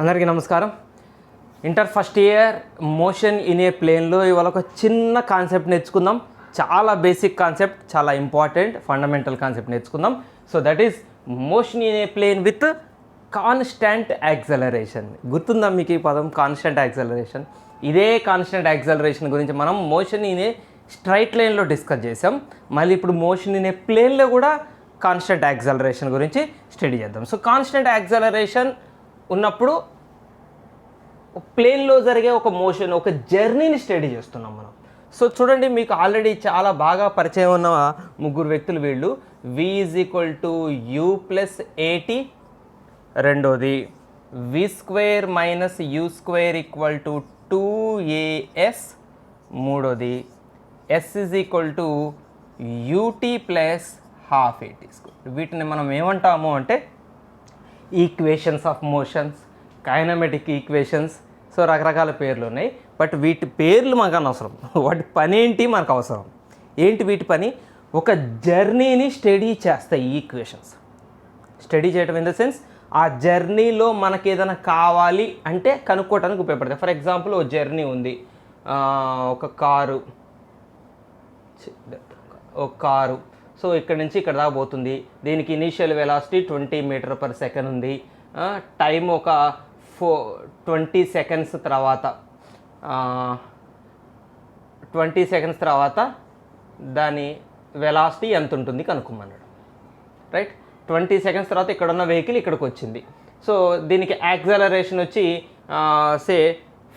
అందరికీ నమస్కారం. Inter first year motion in a ప్లేన్లో ఇవాళ ఒక చిన్న కాన్సెప్ట్ నేర్చుకుందాం. చాలా బేసిక్ కాన్సెప్ట్, చాలా ఇంపార్టెంట్ ఫండమెంటల్ కాన్సెప్ట్ నేర్చుకుందాం. So that is motion in a plane with constant acceleration. గుర్తుందా మీకు ఈ పదం, కాన్స్టెంట్ యాక్సలరేషన్? ఇదే కాన్స్టెంట్ యాక్సలరేషన్ గురించి మనం మోషన్ ఇన్ ఏ స్ట్రైట్ లైన్లో డిస్కస్ చేసాం. మళ్ళీ ఇప్పుడు మోషన్ ఇన్ ఏ ప్లేన్లో కూడా కాన్స్టెంట్ యాక్సలరేషన్ గురించి స్టడీ చేద్దాం. సో కాన్స్టెంట్ యాక్సలరేషన్ ఉన్నప్పుడు ప్లేన్లో జరిగే ఒక మోషన్, ఒక జర్నీని స్టడీ చేస్తున్నాం మనం. సో చూడండి, మీకు ఆల్రెడీ చాలా బాగా పరిచయం ఉన్న ముగ్గురు వ్యక్తులు వీళ్ళు. v = u + at, రెండోది v² - u² = 2as, మూడోది s = ut + ½ at². వీటిని మనం ఏమంటాము అంటే equations of motions, kinematic equations. So రకరకాల పేర్లు ఉన్నాయి, బట్ వీటి పేర్లు మనకు అనవసరం. వాటి పని ఏంటి మనకు అవసరం. ఏంటి వీటి పని? ఒక జర్నీని స్టడీ చేస్తాయి ఈ ఈక్వేషన్స్. స్టడీ చేయడం ఇన్ ద సెన్స్ ఆ జర్నీలో మనకి ఏదైనా కావాలి అంటే కనుక్కోవడానికి ఉపయోగపడతాయి. ఫర్ ఎగ్జాంపుల్, ఒక జర్నీ ఉంది, ఒక కారు సో ఇక్కడ నుంచి ఇక్కడ దాకా పోతుంది. దీనికి ఇనీషియల్ వెలాసిటీ 20 m/s ఉంది. టైం ఒక 20 సెకండ్స్ తర్వాత 20 సెకండ్స్ తర్వాత దాని వెలాసిటీ ఎంత ఉంటుంది కనుక్కోమన్నాడు. రైట్, 20 సెకండ్స్ తర్వాత ఇక్కడ ఉన్న వెహికల్ ఇక్కడికి వచ్చింది. సో దీనికి యాక్సలరేషన్ వచ్చి సే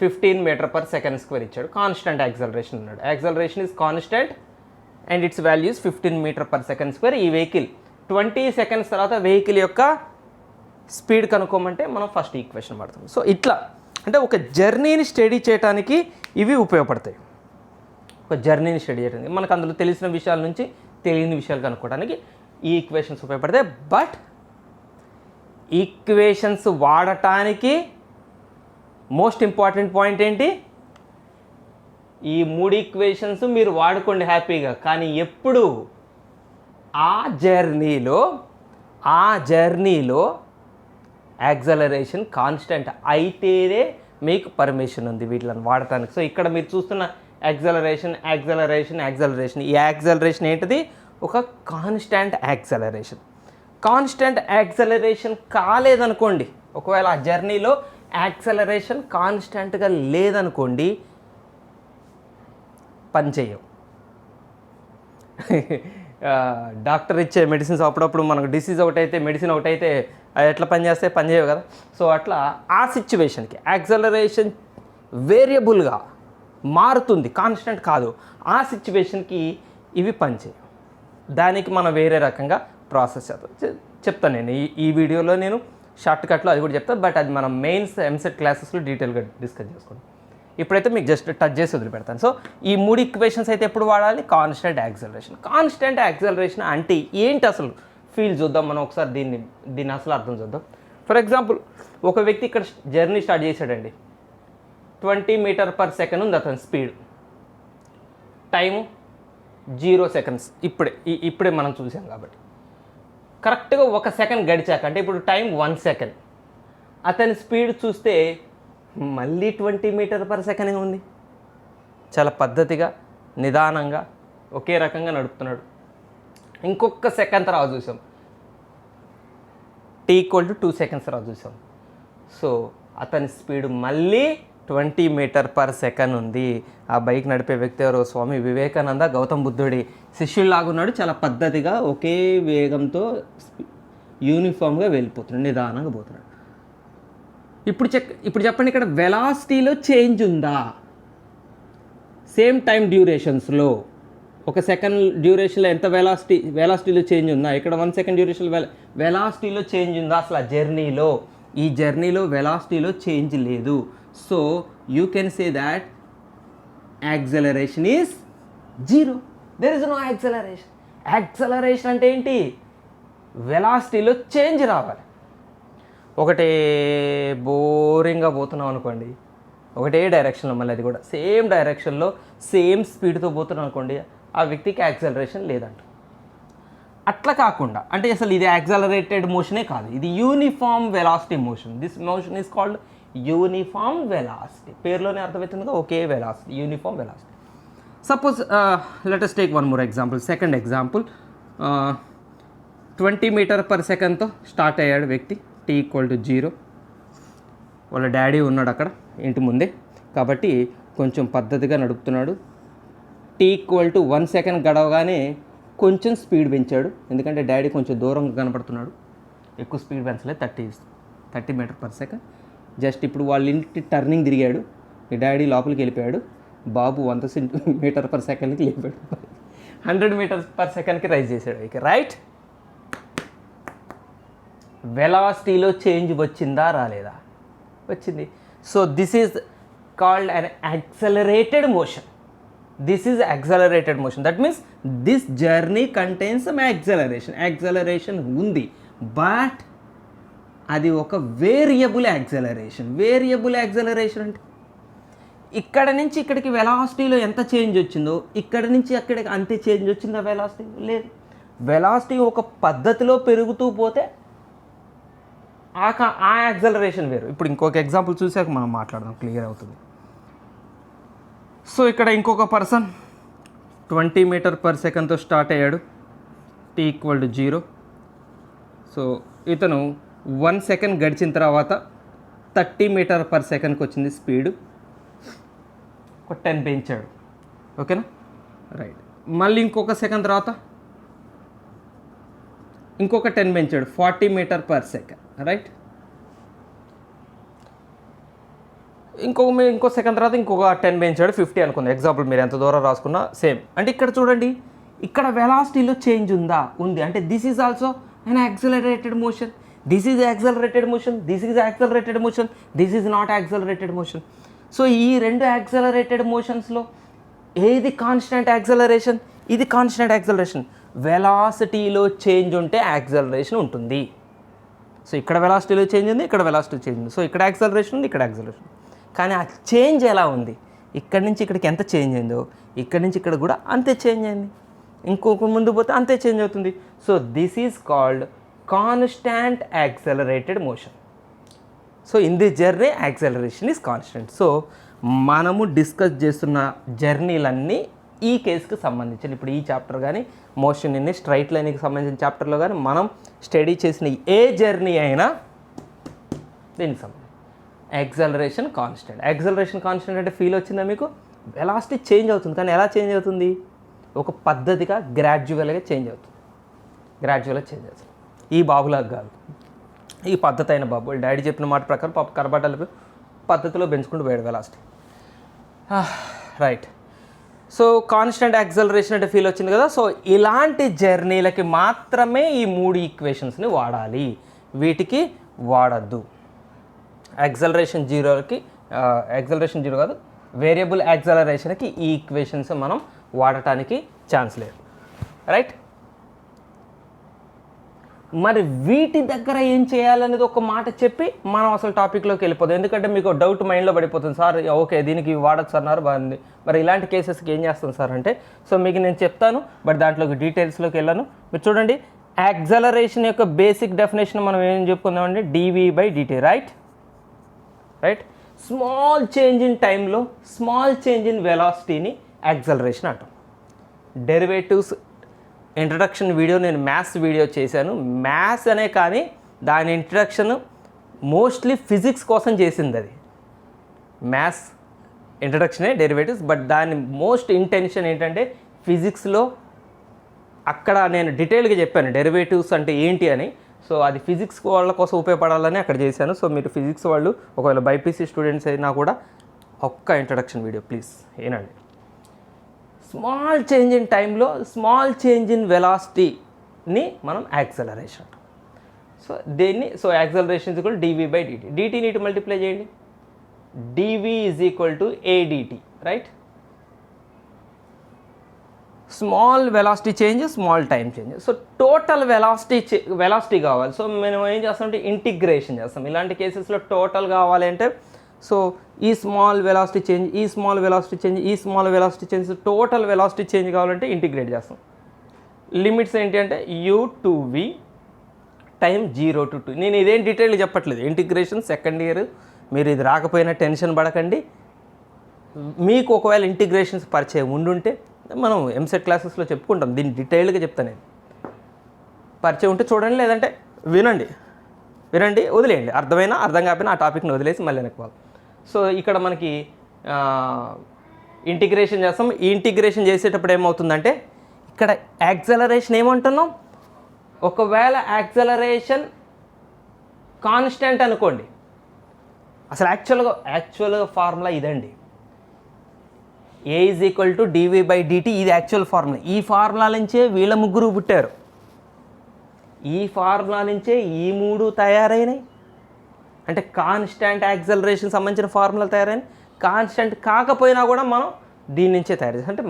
15 m/s² ఇచ్చాడు. కాన్స్టెంట్ యాక్సలరేషన్ అన్నాడు. Acceleration is constant and it's values 15 m/s². ఈ వెహికల్ 20 సెకండ్స్ తర్వాత వెహికల్ యొక్క స్పీడ్ కనుక్కోమంటే మనం ఫస్ట్ ఈక్వేషన్ వాడతాం. సో ఇట్లా అంటే ఒక జర్నీని స్టడీ చేయడానికి ఇవి ఉపయోగపడతాయి. ఒక జర్నీని స్టడీ చేయడానికి మనకు అందులో తెలిసిన విషయాల నుంచి తెలియని విషయాలు కనుక్కోవడానికి ఈ ఈక్వేషన్స్ ఉపయోగపడతాయి. బట్ ఈక్వేషన్స్ వాడటానికి మోస్ట్ ఇంపార్టెంట్ పాయింట్ ఏంటి? ఈ 3 ఈక్వేషన్స్ మీరు వాడుకోండి హ్యాపీగా, కానీ ఎప్పుడు ఆ జర్నీలో యాక్సలరేషన్ కాన్స్టెంట్ అయితేనే మీకు పర్మిషన్ ఉంది వీటిని వాడటానికి. సో ఇక్కడ మీరు చూస్తున్న యాక్సలరేషన్ ఈ యాక్సలరేషన్ ఏంటిది? ఒక కాన్స్టెంట్ యాక్సలరేషన్. కాన్స్టెంట్ యాక్సలరేషన్ కాలేదనుకోండి, ఒకవేళ ఆ జర్నీలో యాక్సలరేషన్ కాన్స్టెంట్గా లేదనుకోండి, పనిచేయవు. డాక్టర్ ఇచ్చే మెడిసిన్స్ అప్పుడప్పుడు మనకు డిసీజ్ ఒకటైతే మెడిసిన్ ఒకటైతే ఎట్లా పనిచేస్తే పనిచేయవు కదా. సో అట్లా ఆ సిచ్యువేషన్కి యాక్సలరేషన్ వేరియబుల్గా మారుతుంది, కాన్స్టెంట్ కాదు. ఆ సిచ్యువేషన్కి ఇవి పనిచేయవు. దానికి మనం వేరే రకంగా ప్రాసెస్ చెప్తాను నేను ఈ వీడియోలో. నేను షార్ట్ కట్లో అది కూడా చెప్తాను, బట్ అది మనం మెయిన్స్ ఎంసెట్ క్లాసెస్లో డీటెయిల్గా డిస్కస్ చేసుకుంటాం. ఇప్పుడైతే మీకు జస్ట్ టచ్ చేసి వదిలిపెడతాను. సో ఈ 3 ఈక్వేషన్స్ అయితే ఎప్పుడు వాడాలి? Constant acceleration. కాన్స్టెంట్ యాక్సలరేషన్ అంటే ఏంటి అసలు ఫీల్ చూద్దాం మనం ఒకసారి. దీన్ని అసలు అర్థం చూద్దాం. ఫర్ ఎగ్జాంపుల్, ఒక వ్యక్తి ఇక్కడ జర్నీ స్టార్ట్ చేశాడండి. 20 m/s ఉంది అతని స్పీడ్. Time 0 seconds. ఇప్పుడే మనం చూసాం కాబట్టి కరెక్ట్గా 1 సెకండ్ గడిచాక, అంటే ఇప్పుడు టైం 1 సెకండ్, అతని స్పీడ్ చూస్తే మళ్ళీ 20 m/s ఉంది. చాలా పద్ధతిగా, నిదానంగా, ఒకే రకంగా నడుపుతున్నాడు. ఇంకొక సెకండ్ తర్వాత చూసాం, t = 2 సెకండ్స్ తర్వాత చూసాం. సో అతని స్పీడ్ మళ్ళీ 20 m/s ఉంది. ఆ బైక్ నడిపే వ్యక్తి ఎవరో? స్వామి వివేకానంద, గౌతమ్ బుద్ధుడి శిష్యుల్లాగా ఉన్నాడు. చాలా పద్ధతిగా, ఒకే వేగంతో యూనిఫామ్గా వెళ్ళిపోతున్నాడు, నిదానంగా పోతున్నాడు. ఇప్పుడు చెప్పండి, ఇక్కడ వెలాసిటీలో చేంజ్ ఉందా? సేమ్ టైం డ్యూరేషన్స్లో 1 సెకండ్ డ్యూరేషన్లో ఎంత వెలాసిటీలో చేంజ్ ఉందా? ఇక్కడ 1 సెకండ్ డ్యూరేషన్ వెలాసిటీలో చేంజ్ ఉందా? అసలు ఈ జర్నీలో వెలాసిటీలో చేంజ్ లేదు. So you can say that acceleration is 0. There is no acceleration. Acceleration అంటే ఏంటి? వెలాసిటీలో చేంజ్ రావాలి. ఒకటే బోరింగ్గా పోతున్నాం అనుకోండి, ఒకటే డైరెక్షన్లో, మళ్ళీ అది కూడా సేమ్ డైరెక్షన్లో సేమ్ స్పీడ్తో పోతున్నాం అనుకోండి, ఆ వ్యక్తికి యాక్సలరేషన్ లేదంట. అట్లా కాకుండా అంటే అసలు ఇది యాక్సలరేటెడ్ మోషనే కాదు, ఇది uniform velocity motion. This motion is called uniform velocity. పేరులోనే అర్థమవుతుందిగా, ఒకే velocity, uniform velocity. Suppose let us take one more example. Second example, 20 metre per సెకండ్తో స్టార్ట్ అయ్యాడు వ్యక్తి, t = 0. వాళ్ళ డాడీ ఉన్నాడు అక్కడ ఇంటి ముందే, కాబట్టి కొంచెం పద్ధతిగా నడుపుతున్నాడు. t = 1 సెకండ్ గడవగానే కొంచెం స్పీడ్ పెంచాడు, ఎందుకంటే డాడీ కొంచెం దూరంగా కనపడుతున్నాడు. ఎక్కువ స్పీడ్ పెంచలేదు, 30 మీటర్ పర్ సెకండ్. జస్ట్ ఇప్పుడు వాళ్ళ ఇంటి టర్నింగ్ తిరిగాడు, మీ డాడీ లోపలికి వెళ్ళిపోయాడు, బాబు 100 మీటర్ పర్ సెకండ్కి వెళ్ళిపోయాడు, 100 మీటర్స్ పర్ సెకండ్కి రైజ్ చేశాడు. ఇక రైట్, వెలాసిటీలో చేంజ్ వచ్చిందా రాలేదా? వచ్చింది. So this is called an accelerated motion. This is accelerated motion. That means this journey contains some acceleration. Acceleration ఉంది, బట్ అది ఒక వేరియబుల్ యాక్సలరేషన్. వేరియబుల్ యాక్సలరేషన్ అంటే ఇక్కడ నుంచి ఇక్కడికి వెలాసిటీలో ఎంత చేంజ్ వచ్చిందో ఇక్కడ నుంచి అక్కడికి అంతే చేంజ్ వచ్చిందా వెలాసిటీ? లేదు. వెలాసిటీ ఒక పద్ధతిలో పెరుగుతూ పోతే ఆ యాక్సలరేషన్ వేరు. ఇప్పుడు ఇంకొక ఎగ్జాంపుల్ చూసాక మనం మాట్లాడదాం, క్లియర్ అవుతుంది. సో ఇక్కడ ఇంకొక పర్సన్ 20 మీటర్ పర్ సెకండ్తో స్టార్ట్ అయ్యాడు, t = 0. సో ఇతను 1 సెకండ్ గడిచిన తర్వాత 30 మీటర్ పర్ సెకండ్కి వచ్చింది స్పీడు, ఒక 10 పెంచాడు. ఓకేనా, రైట్. మళ్ళీ ఇంకొక సెకండ్ తర్వాత ఇంకొక 10 పెంచాడు, 40 మీటర్ పర్ సెకండ్, రైట్. ఇంకో సెకండ్ తర్వాత ఇంకొక 10 పెంచాడు, 50 అనుకుంది. ఎగ్జాంపుల్ మీరు ఎంత దూరం రాసుకున్నా సేమ్. అంటే ఇక్కడ చూడండి, ఇక్కడ వెలాసిటీలో చేంజ్ ఉందా? ఉంది. అంటే this is also an accelerated motion. This is accelerated motion, this is accelerated motion, this is not accelerated motion. So ఈ రెండు యాక్సలరేటెడ్ మోషన్స్లో ఏది కాన్స్టెంట్ యాక్సలరేషన్? ఇది కాన్స్టెంట్ యాక్సలరేషన్. వెలాసిటీలో చేంజ్ ఉంటే యాక్సలరేషన్ ఉంటుంది. సో ఇక్కడ వెలాసిటీలో చేంజ్ ఉంది, ఇక్కడ వెలాసిటీ చేంజ్ ఉంది. సో ఇక్కడ యాక్సలరేషన్ ఉంది, ఇక్కడ యాక్సలరేషన్. కానీ ఆ చేంజ్ ఎలా ఉంది? ఇక్కడి నుంచి ఇక్కడికి ఎంత చేంజ్ అయిందో ఇక్కడి నుంచి ఇక్కడ కూడా అంతే చేంజ్ అయింది, ఇంకొక ముందు పోతే అంతే చేంజ్ అవుతుంది. So this is called constant accelerated motion. So in the journey acceleration is constant. So మనము డిస్కస్ చేస్తున్న జర్నీలన్నీ ఈ కేసుకి సంబంధించిన, ఇప్పుడు ఈ చాప్టర్ కానీ మోషన్ ఇన్ స్ట్రైట్ లైన్కి సంబంధించిన చాప్టర్లో కానీ మనం స్టడీ చేసిన ఏ జర్నీ అయినా దీనికి సంబంధించి యాక్సలరేషన్ కాన్స్టెంట్. యాక్సలరేషన్ కాన్స్టెంట్ అంటే ఫీల్ వచ్చిందా మీకు? వెలాసిటీ చేంజ్ అవుతుంది, కానీ ఎలా చేంజ్ అవుతుంది? ఒక పద్ధతిగా గ్రాడ్యువల్గా చేంజ్ అవుతుంది. గ్రాడ్యువల్గా చేంజ్ అవుతుంది. ఈ బాబులాగా కాదు, ఈ పద్ధతి అయిన బాబు డాడీ చెప్పిన మాట ప్రకారం పాప కరబడ్డలు పద్ధతిలో పెంచుకుంటూ పోయాడు velocity. Right. So constant acceleration అంటే ఫీల్ వచ్చింది కదా. సో ఇలాంటి జర్నీలకి మాత్రమే ఈ 3 ఈక్వేషన్స్ని వాడాలి, వీటికి వాడద్దు. యాక్సలరేషన్ జీరో కాదు, వేరియబుల్ యాక్సలరేషన్కి ఈ ఈక్వేషన్స్ మనం వాడటానికి ఛాన్స్ లేదు, రైట్. మరి వీటి దగ్గర ఏం చేయాలనేది ఒక మాట చెప్పి మనం అసలు టాపిక్లోకి వెళ్ళిపోతాం. ఎందుకంటే మీకు డౌట్ మైండ్లో పడిపోతుంది, సార్ ఓకే దీనికి వాడచ్చు అన్నారు, బాగుంది, మరి ఇలాంటి కేసెస్కి ఏం చేస్తాం సార్ అంటే, సో మీకు నేను చెప్తాను, బట్ దాంట్లోకి డీటెయిల్స్లోకి వెళ్ళాను. మీరు చూడండి, యాక్సలరేషన్ యొక్క బేసిక్ డెఫినేషన్ మనం ఏం చెప్పుకుందామంటే dv/dt, right. Small change in టైంలో స్మాల్ చేంజ్ ఇన్ వెలాసిటీని యాక్సలరేషన్ అంటాం. డెరివేటివ్స్ ఇంట్రడక్షన్ వీడియో నేను మ్యాథ్స్ వీడియో చేశాను. మ్యాథ్స్ అనే కానీ దాని ఇంట్రడక్షన్ మోస్ట్లీ ఫిజిక్స్ కోసం చేసింది. అది మ్యాథ్స్ ఇంట్రడక్షనే డెరివేటివ్స్, బట్ దాని మోస్ట్ ఇంటెన్షన్ ఏంటంటే ఫిజిక్స్లో అక్కడ నేను డీటెయిల్గా చెప్పాను డెరివేటివ్స్ అంటే ఏంటి అని. సో అది ఫిజిక్స్ వాళ్ళ కోసం ఉపయోగపడాలని అక్కడ చేశాను. సో మీరు ఫిజిక్స్ వాళ్ళు ఒకవేళ బైపీసీ స్టూడెంట్స్ అయినా కూడా ఒక్క ఇంట్రడక్షన్ వీడియో ప్లీజ్ ఏనండి. స్మాల్ చేంజ్ ఇన్ టైంలో స్మాల్ చేంజ్ ఇన్ వెలాసిటీని మనం యాక్సలరేషన్ అంటాం. సో దీన్ని యాక్సలరేషన్ ఈజ్ ఈక్వల్ dv/dt. dtని ఇటు మల్టిప్లై చేయండి, dv is equal to adt, right. Small velocity change, small time change. So total velocity కావాలి. So మనం ఏం చేస్తామంటే ఇంటిగ్రేషన్ చేస్తాం. ఇలాంటి కేసెస్లో టోటల్ కావాలి అంటే సో ఈ స్మాల్ వెలాసిటీ చేంజ్, ఈ స్మాల్ వెలాసిటీ చేంజ్, ఈ small velocity change, total velocity change కావాలంటే ఇంటిగ్రేట్ చేస్తాం. లిమిట్స్ ఏంటి అంటే u/v టైం 0 to 2. నేను ఇదేం డీటెయిల్ చెప్పట్లేదు, ఇంటిగ్రేషన్ సెకండ్ ఇయర్, మీరు ఇది రాకపోయినా టెన్షన్ పడకండి. మీకు ఒకవేళ ఇంటిగ్రేషన్స్ పరిచయం ఉండుంటే మనం ఎంసెట్ క్లాసెస్లో చెప్పుకుంటాం, దీన్ని డీటెయిల్గా చెప్తాను నేను. పరిచయం ఉంటే చూడండి, లేదంటే వినండి వదిలేయండి, అర్థమైనా అర్థం కాకపోయినా ఆ టాపిక్ని వదిలేసి మళ్ళీ వెనక్కి. సో ఇక్కడ మనకి ఇంటిగ్రేషన్ చేస్తాం. ఈ ఇంటిగ్రేషన్ చేసేటప్పుడు ఏమవుతుందంటే ఇక్కడ యాక్సలరేషన్ ఏమంటున్నాం, ఒకవేళ యాక్సలరేషన్ కాన్స్టెంట్ అనుకోండి, అసలు యాక్చువల్గా ఫార్ములా ఇదండి, a = dv/dt. ఇది యాక్చువల్ ఫార్ములా. ఈ ఫార్ములా నుంచే వీళ్ళ ముగ్గురు పుట్టారు, ఈ ఫార్ములా నుంచే ఈ మూడు తయారైనాయి. అంటే కాన్స్టెంట్ యాక్సలరేషన్ సంబంధించిన ఫార్ములా తయారైనాయి. కాన్స్టెంట్ కాకపోయినా కూడా మనం దీని నుంచే తయారు చేస్తాం, అంటే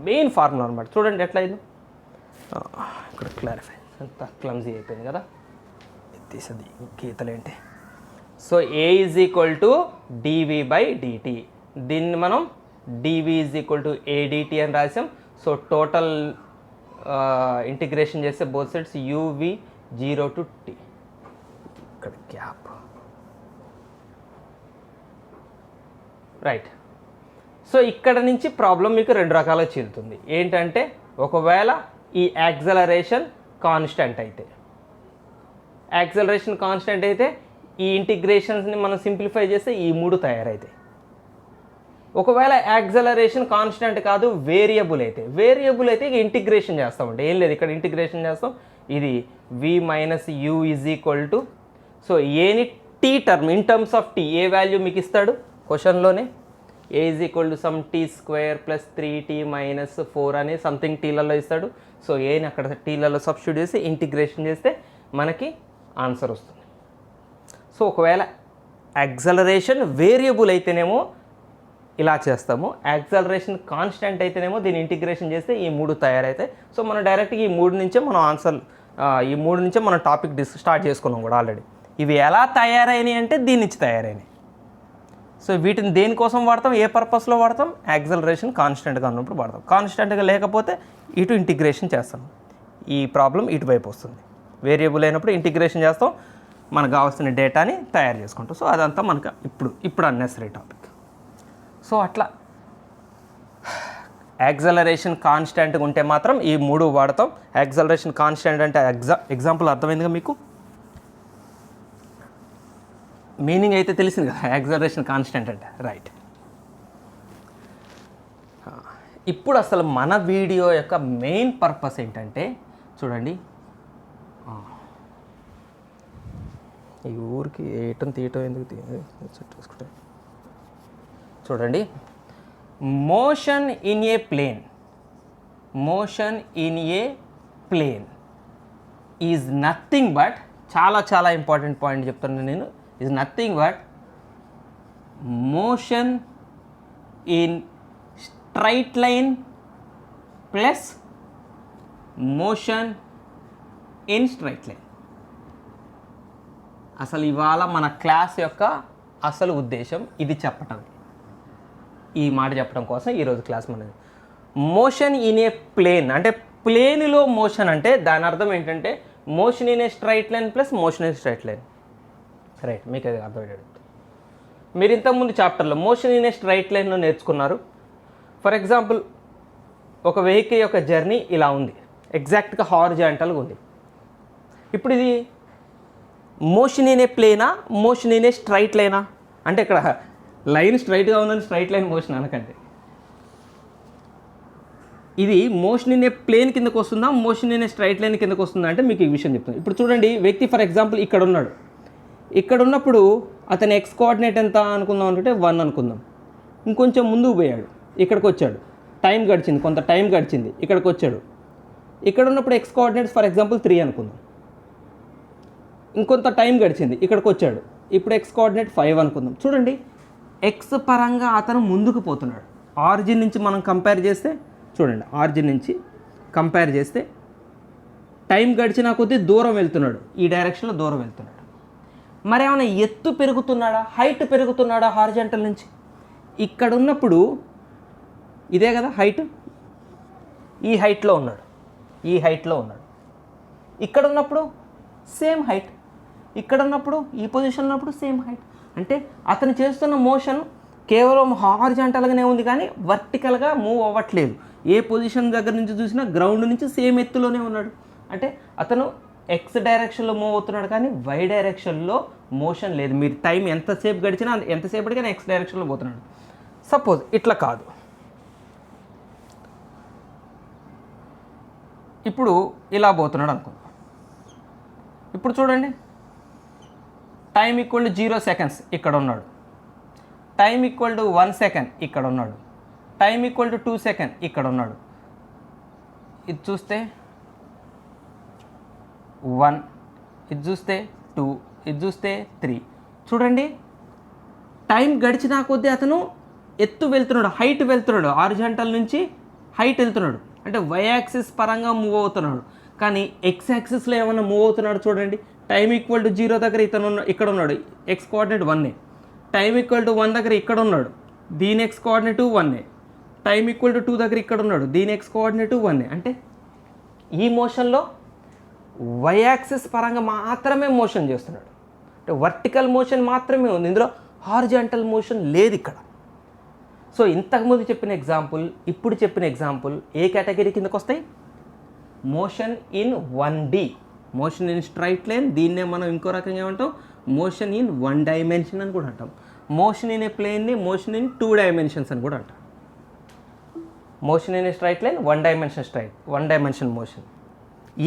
మెయిన్ ఫార్ములా అనమాట. చూడండి ఎట్లా అయిందో ఇక్కడ క్లారిఫై, అంత క్లమ్జీ అయిపోయింది కదా, తీసేది గీతలేంటి. సో a = dv/dt, దీన్ని మనం dv = adt అని రాసాం. సో టోటల్ ఇంటిగ్రేషన్ చేస్తే both sides uv 0 to t, ఇక్కడ గ్యాప్ రైట్. సో ఇక్కడ నుంచి ప్రాబ్లం మీకు రెండు రకాలుగా చీలుతుంది. ఏంటంటే ఒకవేళ ఈ యాక్సలరేషన్ కాన్స్టెంట్ అయితే ఈ ఇంటిగ్రేషన్స్ని మనం సింప్లిఫై చేస్తే ఈ మూడు తయారైతాయి. ఒకవేళ యాక్సలరేషన్ కాన్స్టెంట్ కాదు, వేరియబుల్ అయితే ఇక ఇంటిగ్రేషన్ చేస్తామంటే ఏం లేదు, ఇక్కడ ఇంటిగ్రేషన్ చేస్తాం. ఇది v - u = సో ఏని t term, in terms of t, A value మీకు ఇస్తాడు క్వశ్చన్లోనే, a = some t² + 3t - 4 అని సంథింగ్ టీలలో ఇస్తాడు. సో ఏని అక్కడ టీలలో సబ్స్టిట్యూట్ చేసి ఇంటిగ్రేషన్ చేస్తే మనకి ఆన్సర్ వస్తుంది. సో ఒకవేళ యాక్సలరేషన్ వేరియబుల్ అయితేనేమో ఇలా చేస్తాము, యాక్సలరేషన్ కాన్స్టెంట్ అయితేనేమో దీన్ని ఇంటిగ్రేషన్ చేస్తే ఈ మూడు తయారైతాయి. సో మనం డైరెక్ట్గా ఈ మూడు నుంచే మనం మనం టాపిక్ స్టార్ట్ చేసుకున్నాం కూడా ఆల్రెడీ. ఇవి ఎలా తయారైనాయి అంటే దీని నుంచి తయారైనాయి. సో వీటిని దేనికోసం వాడతాం, ఏ పర్పస్లో వాడతాం, యాక్సలరేషన్ కాన్స్టెంట్గా ఉన్నప్పుడు వాడతాం. కాన్స్టెంట్గా లేకపోతే ఇటు ఇంటిగ్రేషన్ చేస్తాం, ఈ ప్రాబ్లం ఇటువైపు వస్తుంది. వేరియబుల్ అయినప్పుడు ఇంటిగ్రేషన్ చేస్తాం, మనకు కావాల్సిన డేటాని తయారు చేసుకుంటాం. సో అదంతా మనకు ఇప్పుడు అన్నెసరీ టాపిక్. సో అట్లా యాక్సలరేషన్ కాన్స్టెంట్గా ఉంటే మాత్రం ఈ మూడు వాడతాం. యాక్సలరేషన్ కాన్స్టెంట్ అంటే ఎగ్జాంపుల్ అర్థమైందిగా మీకు, మీనింగ్ అయితే తెలిసింది కదా యాక్సలరేషన్ కాన్స్టెంట్ అంటే, రైట్. ఇప్పుడు అసలు మన వీడియో యొక్క మెయిన్ పర్పస్ ఏంటంటే చూడండి, ఈ ఊరికి ఏటం తీయటం ఎందుకు చేసుకుంటే చూడండి, motion in a plane is nothing but, చాలా ఇంపార్టెంట్ పాయింట్ చెప్తాను నేను, is nothing but motion in straight line plus motion in straight line. అసలు ఇవాళ మన క్లాస్ యొక్క అసలు ఉద్దేశం ఇది చెప్పటం, ఈ మాట చెప్పడం కోసం ఈరోజు క్లాస్ మనది. మోషన్ ఇన్ ఏ ప్లేన్ అంటే ప్లేన్లో మోషన్ అంటే దాని అర్థం ఏంటంటే motion in a straight line plus motion in straight line, right. మీకు అది అర్థమయ్యేది. మీరు ఇంతకుముందు చాప్టర్లో మోషన్ ఇన్ ఏ స్ట్రైట్ లైన్లో నేర్చుకున్నారు. ఫర్ ఎగ్జాంపుల్ ఒక వెహికల్ యొక్క జర్నీ ఇలా ఉంది, ఎగ్జాక్ట్గా హారిజాంటల్గా ఉంది. ఇప్పుడు ఇది మోషన్ ఇన్ ఏ ప్లేనా, మోషన్ ఇన్ ఏ స్ట్రైట్ లైనా అంటే ఇక్కడ లైన్ స్ట్రైట్గా ఉందని స్ట్రైట్ లైన్ మోషన్ అనకండి. ఇది మోషన్ ఇన్ ఏ ప్లేన్ కిందకు వస్తుందా, motion in a straight line కిందకు వస్తుందా అంటే మీకు ఈ విషయం చెప్తాను. ఇప్పుడు చూడండి, వ్యక్తి ఫర్ ఎగ్జాంపుల్ ఇక్కడ ఉన్నాడు, ఇక్కడ ఉన్నప్పుడు అతని ఎక్స్ కోఆర్డినేట్ ఎంత అనుకుందాం అనుకుంటే 1 అనుకుందాం. ఇంకొంచెం ముందుకు పోయాడు, ఇక్కడికి వచ్చాడు, టైం గడిచింది, కొంత టైం గడిచింది, ఇక్కడికి వచ్చాడు. ఇక్కడ ఉన్నప్పుడు ఎక్స్ కోఆర్డినేట్స్ ఫర్ ఎగ్జాంపుల్ 3 అనుకుందాం. ఇంకొంత టైం గడిచింది, ఇక్కడికి వచ్చాడు, ఇప్పుడు ఎక్స్ కోఆర్డినేట్ 5 అనుకుందాం. చూడండి, ఎక్స్ పరంగా అతను ముందుకు పోతున్నాడు. ఆరిజిన్ నుంచి మనం కంపేర్ చేస్తే చూడండి, ఆరిజిన్ నుంచి కంపేర్ చేస్తే టైం గడిచినా కొద్దీ దూరం వెళ్తున్నాడు, ఈ డైరెక్షన్లో దూరం వెళ్తున్నాడు. మరి ఏమైనా ఎత్తు పెరుగుతున్నాడా, హైట్ పెరుగుతున్నాడా హారిజాంటల్ నుంచి? ఇక్కడ ఉన్నప్పుడు ఇదే కదా హైట్, ఈ హైట్లో ఉన్నాడు. ఈ హైట్లో ఉన్నాడు. ఇక్కడ ఉన్నప్పుడు సేమ్ హైట్, ఇక్కడ ఉన్నప్పుడు ఈ పొజిషన్ ఉన్నప్పుడు సేమ్ హైట్. అంటే అతను చేస్తున్న మోషన్ కేవలం హారిజాంటల్గానే ఉంది కానీ వర్టికల్గా మూవ్ అవ్వట్లేదు. ఏ పొజిషన్ దగ్గర నుంచి చూసినా గ్రౌండ్ నుంచి సేమ్ ఎత్తులోనే ఉన్నాడు. అంటే అతను ఎక్స్ డైరెక్షన్లో మూవ్ అవుతున్నాడు కానీ వై డైరెక్షన్లో మోషన్ లేదు. మీరు టైం ఎంతసేపు గడిచినా ఎంతసేపటికైనా ఎక్స్ డైరెక్షన్లో పోతున్నాడు. సపోజ్ ఇట్లా కాదు, ఇప్పుడు ఇలా పోతున్నాడు అనుకుందాం. ఇప్పుడు చూడండి, టైం ఈక్వల్ టు 0 seconds ఇక్కడ ఉన్నాడు, టైం ఈక్వల్ టు 1 second ఇక్కడ ఉన్నాడు, టైం ఈక్వల్ టు 2 seconds ఇక్కడ ఉన్నాడు. ఇది చూస్తే 1, ఇది చూస్తే 2, ఇది చూస్తే 3. చూడండి, టైం గడిచినా కొద్దీ అతను ఎత్తు వెళ్తున్నాడు, హైట్ వెళ్తున్నాడు, హారిజాంటల్ నుంచి హైట్ వెళ్తున్నాడు. అంటే వై యాక్సిస్ పరంగా మూవ్ అవుతున్నాడు. కానీ ఎక్స్ యాక్సిస్లో ఏమన్నా మూవ్ అవుతున్నాడు చూడండి. టైం ఈక్వల్ టు 0 దగ్గర ఇక్కడ ఉన్నాడు, X coordinate 1. Time equal to 1 దగ్గర ఇక్కడ ఉన్నాడు, దీని X coordinate 1. Time equal to 2 దగ్గర ఇక్కడ ఉన్నాడు, దీని ఎక్స్ కోఆర్డినేట్ 1. అంటే ఈ మోషన్లో వై యాక్సిస్ పరంగా మాత్రమే మోషన్ చేస్తున్నాడు. అంటే వర్టికల్ మోషన్ మాత్రమే ఉంది, ఇందులో హారిజాంటల్ మోషన్ లేదు ఇక్కడ. సో ఇంతకుముందు చెప్పిన ఎగ్జాంపుల్, ఇప్పుడు చెప్పిన ఎగ్జాంపుల్ ఏ కేటగిరీ కిందకు వస్తాయి? Motion in 1D, motion in straight line. దీన్నే మనం ఇంకో రకంగా ఏమంటాం? మోషన్ ఇన్ 1 dimension అని కూడా అంటాం. మోషన్ ఇన్ ఏ ప్లేన్ని మోషన్ ఇన్ 2 dimensions అని కూడా అంటాం. Motion in a straight line 1 dimension motion.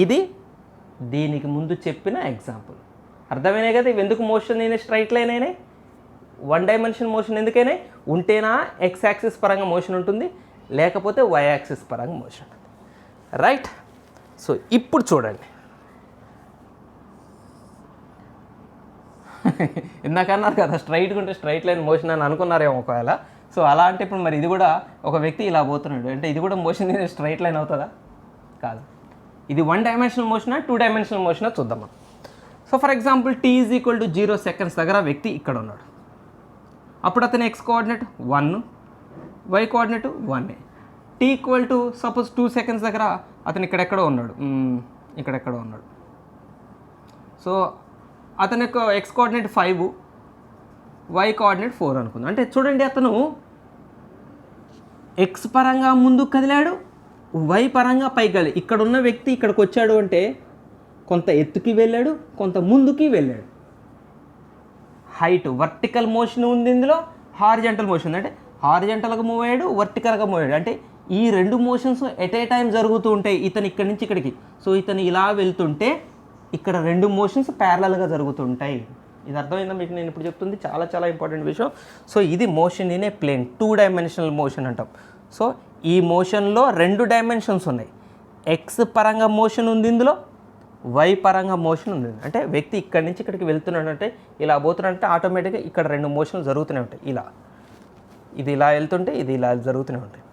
ఇది దీనికి ముందు చెప్పిన ఎగ్జాంపుల్. అర్థమైనాయి కదా ఇవి ఎందుకు motion in a straight line అయినాయి? 1 dimension మోషన్ ఎందుకైనా ఉంటేనా ఎక్స్ యాక్సిస్ పరంగా మోషన్ ఉంటుంది, లేకపోతే వై యాక్సిస్ పరంగా మోషన్ ఉంటుంది. రైట్. సో ఇప్పుడు చూడండి, ఇందాకన్నారు కదా స్ట్రైట్గా ఉంటే స్ట్రైట్ లైన్ మోషన్ అని అనుకున్నారేమో ఒకవేళ. సో అలా అంటే ఇప్పుడు మరి ఇది కూడా ఒక వ్యక్తి ఇలా పోతున్నాడు అంటే ఇది కూడా మోషన్ ఇన్ స్ట్రైట్ లైన్ అవుతుందా? కాదు. ఇది 1 dimensional మోషనా 2 dimensional మోషనా చూద్దాం మనం. So for example t is equal to 0 seconds దగ్గర వ్యక్తి ఇక్కడ ఉన్నాడు. అప్పుడు అతని x coordinate 1, y coordinate 1. t equal to suppose 2 seconds దగ్గర అతను ఇక్కడెక్కడో ఉన్నాడు, ఇక్కడెక్కడో ఉన్నాడు. సో అతని యొక్క ఎక్స్ కోఆర్డినేట్ 5, వై కోఆర్డినేట్ 4 అనుకుందాం. అంటే చూడండి, అతను ఎక్స్ పరంగా ముందుకు కదిలాడు, వై పరంగా పైకి వెళ్ళాడు. ఇక్కడ ఉన్న వ్యక్తి ఇక్కడికి వచ్చాడు అంటే కొంత ఎత్తుకి వెళ్ళాడు, కొంత ముందుకి వెళ్ళాడు. హైట్ వర్టికల్ మోషన్ ఉంది, ఇందులో హారిజాంటల్ మోషన్ ఉంది. అంటే హారిజాంటల్గా మూవ్ అయ్యాడు, వర్టికల్గా మూవ్ అయ్యాడు. అంటే ఈ 2 మోషన్స్ ఎట్ ఏ టైం జరుగుతూ ఉంటాయి. ఇతను ఇక్కడి నుంచి ఇక్కడికి, సో ఇతను ఇలా వెళ్తుంటే ఇక్కడ 2 మోషన్స్ ప్యారలల్గా జరుగుతుంటాయి. ఇది అర్థమైందా మీకు? నేను ఇప్పుడు చెప్తుంది చాలా చాలా ఇంపార్టెంట్ విషయం. సో ఇది motion in a plane, 2 dimensional motion అంటాం. సో ఈ మోషన్లో 2 dimensions ఉన్నాయి. ఎక్స్ పరంగా మోషన్ ఉంది, ఇందులో వై పరంగా మోషన్ ఉంది. అంటే వ్యక్తి ఇక్కడి నుంచి ఇక్కడికి వెళ్తున్నాడు అంటే ఇలా పోతున్నాడంటే ఆటోమేటిక్గా ఇక్కడ 2 మోషన్లు జరుగుతూనే ఉంటాయి. ఇలా ఇది ఇలా వెళ్తుంటే ఇది ఇలా జరుగుతూనే ఉంటాయి.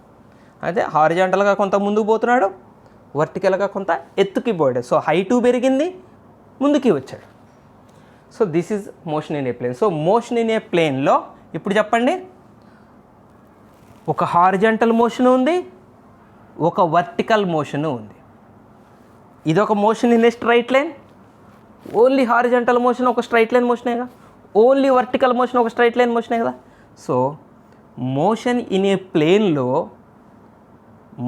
అయితే హారిజాంటల్గా కొంత ముందుకు పోతున్నాడు, వర్టికల్గా కొంత ఎత్తుకి పోయాడు. సో హైటు పెరిగింది, ముందుకి వచ్చాడు. So this is motion in a plane. So motion in a ప్లేన్లో ఇప్పుడు చెప్పండి, ఒక హారిజాంటల్ మోషన్ ఉంది, ఒక వర్టికల్ మోషన్ ఉంది. ఇది ఒక motion in a straight line, only horizontal motion ఒక స్ట్రైట్ లైన్ మోషనే కదా, ఓన్లీ వర్టికల్ మోషన్ ఒక స్ట్రైట్ లైన్ మోషనే కదా. సో మోషన్ ఇన్ ఏ ప్లేన్లో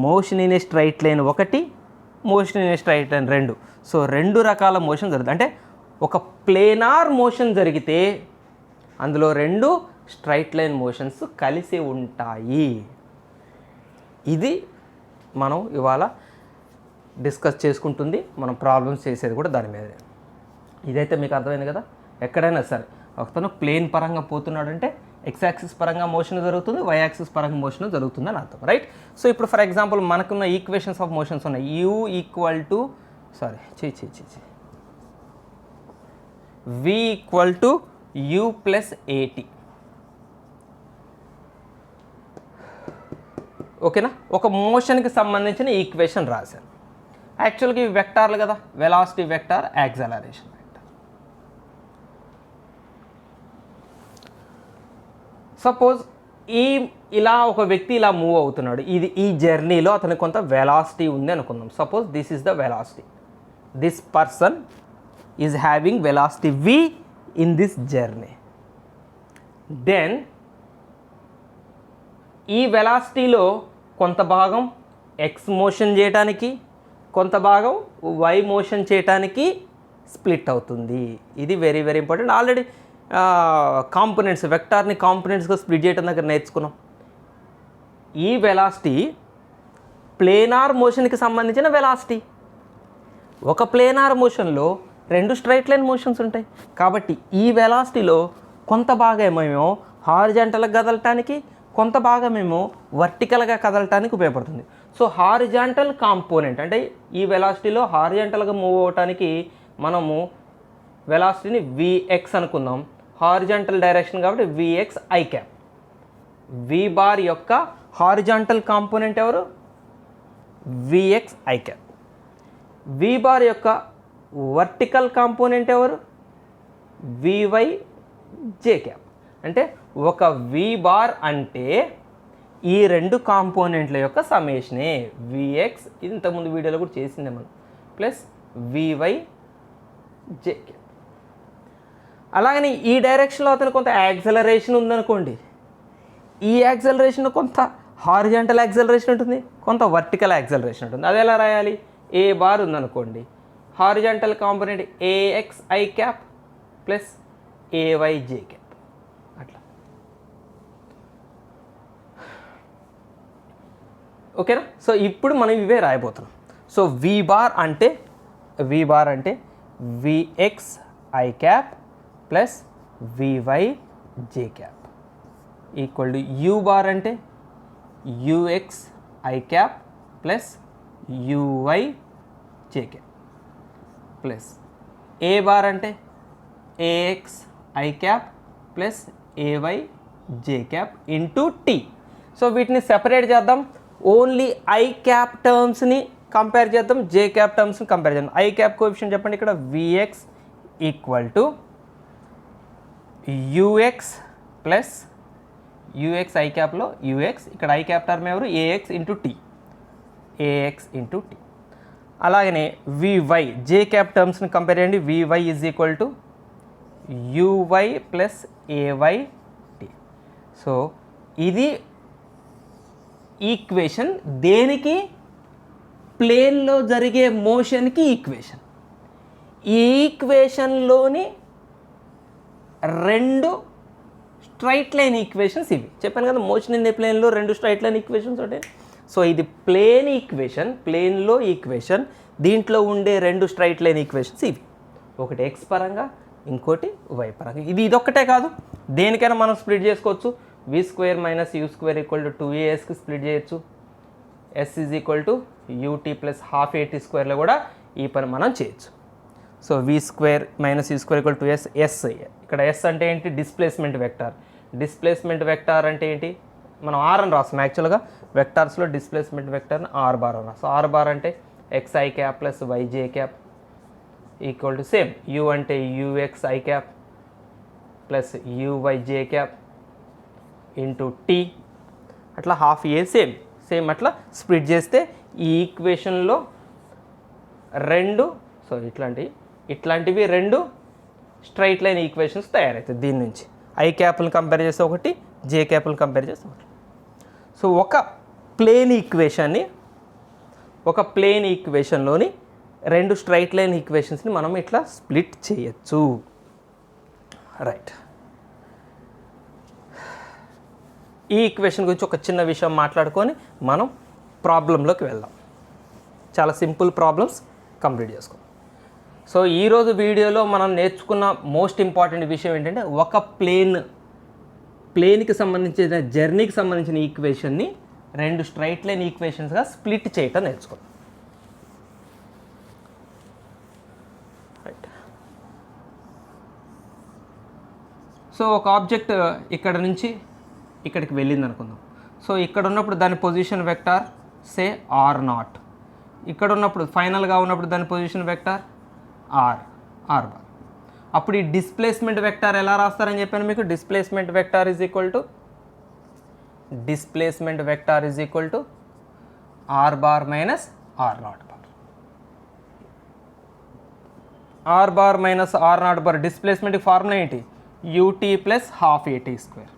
motion in a straight line ఒకటి, motion in a straight line 2. So 2 రకాల మోషన్ జరుగుతుంది. అంటే ఒక ప్లేనార్ మోషన్ జరిగితే అందులో 2 స్ట్రైట్ లైన్ మోషన్స్ కలిసి ఉంటాయి. ఇది మనం ఇవాళ డిస్కస్ చేసుకుంటుంది, మనం ప్రాబ్లమ్స్ చేసేది కూడా దాని మీదే. ఇదైతే మీకు అర్థమైంది కదా. ఎక్కడైనా సరే ఒకతను ప్లేన్ పరంగా పోతున్నాడంటే ఎక్స్ యాక్సిస్ పరంగా మోషన్ జరుగుతుంది, వై యాక్సిస్ పరంగా మోషన్ జరుగుతుంది అని అర్థం. రైట్. సో ఇప్పుడు ఫర్ ఎగ్జాంపుల్ మనకున్న ఈక్వేషన్స్ ఆఫ్ మోషన్స్ ఉన్నాయి. u equal to v equal to u plus at. ఓకేనా? ఒక మోషన్కి సంబంధించిన ఈక్వేషన్ రాశాను. యాక్చువల్గా ఇవి వెక్టార్లు కదా, velocity vector, acceleration vector. Suppose ఇలా ఒక వ్యక్తి ఇలా మూవ్ అవుతున్నాడు, ఈ జర్నీలో అతనికి కొంత వెలాసిటీ ఉంది అనుకుందాం. Suppose this is the velocity, this person is having velocity v in this journey. Then ఈ వెలాసిటీలో కొంత భాగం x మోషన్ చేయడానికి, కొంత భాగం y మోషన్ చేయడానికి స్ప్లిట్ అవుతుంది. ఇది very very important. Already components, వెక్టార్ని కాంపోనెంట్స్గా స్ప్లిట్ చేయడం దగ్గర నేర్చుకున్నాం. ఈ వెలాసిటీ ప్లేనార్ మోషన్కి సంబంధించిన వెలాసిటీ. ఒక ప్లేనార్ మోషన్లో 2 స్ట్రైట్ లైన్ మోషన్స్ ఉంటాయి. కాబట్టి ఈ వెలాసిటీలో కొంత భాగమేమో హారిజాంటల్గా కదలటానికి, కొంత భాగమేమో వర్టికల్గా కదలటానికి ఉపయోగపడుతుంది. సో హారిజాంటల్ కాంపోనెంట్ అంటే ఈ వెలాసిటీలో హారిజాంటల్గా మూవ్ అవ్వటానికి మనము వెలాసిటీని vx అనుకుందాం. హారిజాంటల్ డైరెక్షన్ కాబట్టి vx i cap. v bar యొక్క హారిజాంటల్ కాంపోనెంట్ ఎవరు? vx i cap. v bar యొక్క వర్టికల్ కాంపోనెంట్ ఎవరు? vy j cap. అంటే ఒక v బార్ అంటే ఈ 2 కాంపోనెంట్ల యొక్క సమేషనే vx, ఇంతకుముందు వీడియోలో కూడా చేసిందే మనం, ప్లస్ vy j క్యాప్. అలాగని ఈ డైరెక్షన్లో అతను కొంత యాక్సలరేషన్ ఉందనుకోండి, ఈ యాక్సలరేషన్ కొంత హారిజాంటల్ యాక్సలరేషన్ ఉంటుంది, కొంత వర్టికల్ యాక్సలరేషన్ ఉంటుంది. అది ఎలా రాయాలి? ఏ బార్ ఉందనుకోండి, horizontal component ax i cap plus ay j cap. అట్లా ఓకేనా? సో ఇప్పుడు మనం ఇవే రాయబోతున్నాం. సో v బార్ అంటే vx i cap plus vy j cap equal to u bar అంటే ux i cap plus uy j cap plus a bar అంటే ax i cap plus ay j cap into t. So వీటిని separate చేద్దాం. Only i cap టర్మ్స్ని compare చేద్దాం, j cap టర్మ్స్ని compare చేద్దాం. i cap coefficient చెప్పండి. ఇక్కడ vx equal to ux plus ux i క్యాప్లో ux, ఇక్కడ i cap term ఎవరు? ax into t. అలాగనే vy j cap టర్మ్స్ని compare చేయండి. vy is equal to uy plus ay t. So ఇది equation. దేనికి? ప్లేన్లో జరిగే మోషన్కి ఈక్వేషన్. ఈ ఈక్వేషన్లోని 2 స్ట్రైట్ లైన్ ఈక్వేషన్స్ ఇవి. చెప్పాను కదా, మోషన్ ఇన్ ది ప్లేన్లో 2 స్ట్రైట్ లైన్ ఈక్వేషన్స్ ఉంటాయి. సో ఇది ప్లేన్ ఈక్వేషన్, ప్లేన్లో ఈక్వేషన్. దీంట్లో ఉండే 2 స్ట్రైట్ లైన్ ఈక్వేషన్స్ ఇవి. ఒకటి x పరంగా, ఇంకోటి y పరంగా. ఇదొక్కటే కాదు, దేనికైనా మనం స్ప్లిట్ చేసుకోవచ్చు. v square minus u square equal to 2asకి స్ప్లిట్ చేయొచ్చు. s is equal to ut plus half at స్క్వేర్లో కూడా ఈ పని మనం చేయొచ్చు. So v square minus u square equal to s. ఇక్కడ s అంటే ఏంటి? Displacement vector. డిస్ప్లేస్మెంట్ వెక్టార్ అంటే ఏంటి? మనం r అని రాస్తాం. యాక్చువల్గా వెక్టార్స్లో డిస్ప్లేస్మెంట్ వెక్టార్ని r బార్ అని రాస్తాం. r బార్ అంటే xi cap plus yj cap equal to same u అంటే uxi cap plus uyj cap into t. అట్లా హాఫ్ ఏ సేమ్ అట్లా స్ప్లిట్ చేస్తే ఈ ఈక్వేషన్లో 2 సో ఇట్లాంటివి 2 స్ట్రైట్ లైన్ ఈక్వేషన్స్ తయారవుతాయి. దీని నుంచి ఐ క్యాప్లను కంపేర్ చేస్తే ఒకటి, జే క్యాప్లను కంపేర్ చేస్తే ఒకటి. సో ఒక ప్లేన్ ఈక్వేషన్లోని 2 స్ట్రైట్ లైన్ ఈక్వేషన్స్ని మనం ఇట్లా స్ప్లిట్ చేయొచ్చు. రైట్. ఈ ఈక్వేషన్ గురించి ఒక చిన్న విషయం మాట్లాడుకొని మనం ప్రాబ్లంలోకి వెళ్దాం. చాలా సింపుల్ ప్రాబ్లమ్స్ కంప్లీట్ చేసుకుందాం. సో ఈరోజు వీడియోలో మనం నేర్చుకున్న మోస్ట్ ఇంపార్టెంట్ విషయం ఏంటంటే, ఒక ప్లేన్కి సంబంధించిన జర్నీకి సంబంధించిన ఈక్వేషన్ని 2 స్ట్రైట్ లైన్ ఈక్వేషన్స్గా స్ప్లిట్ చేయటం నేర్చుకున్నాం. రైట్. సో ఒక ఆబ్జెక్ట్ ఇక్కడ నుంచి ఇక్కడికి వెళ్ళింది అనుకుందాం. సో ఇక్కడ ఉన్నప్పుడు దాని పొజిషన్ వెక్టార్ సే r0. ఇక్కడ ఉన్నప్పుడు ఫైనల్గా ఉన్నప్పుడు దాని పొజిషన్ వెక్టార్ r బార్. అప్పుడు ఈ డిస్ప్లేస్మెంట్ వెక్టార్ ఎలా రాస్తారని చెప్పాను మీకు. Displacement vector is equal to displacement vector is equal to are bar minus are naught bar. R bar minus are naught bar డిస్ప్లేస్మెంట్కి ఫార్ములా ఏంటి? యూటీ ప్లస్ హాఫ్ ఏటీ square.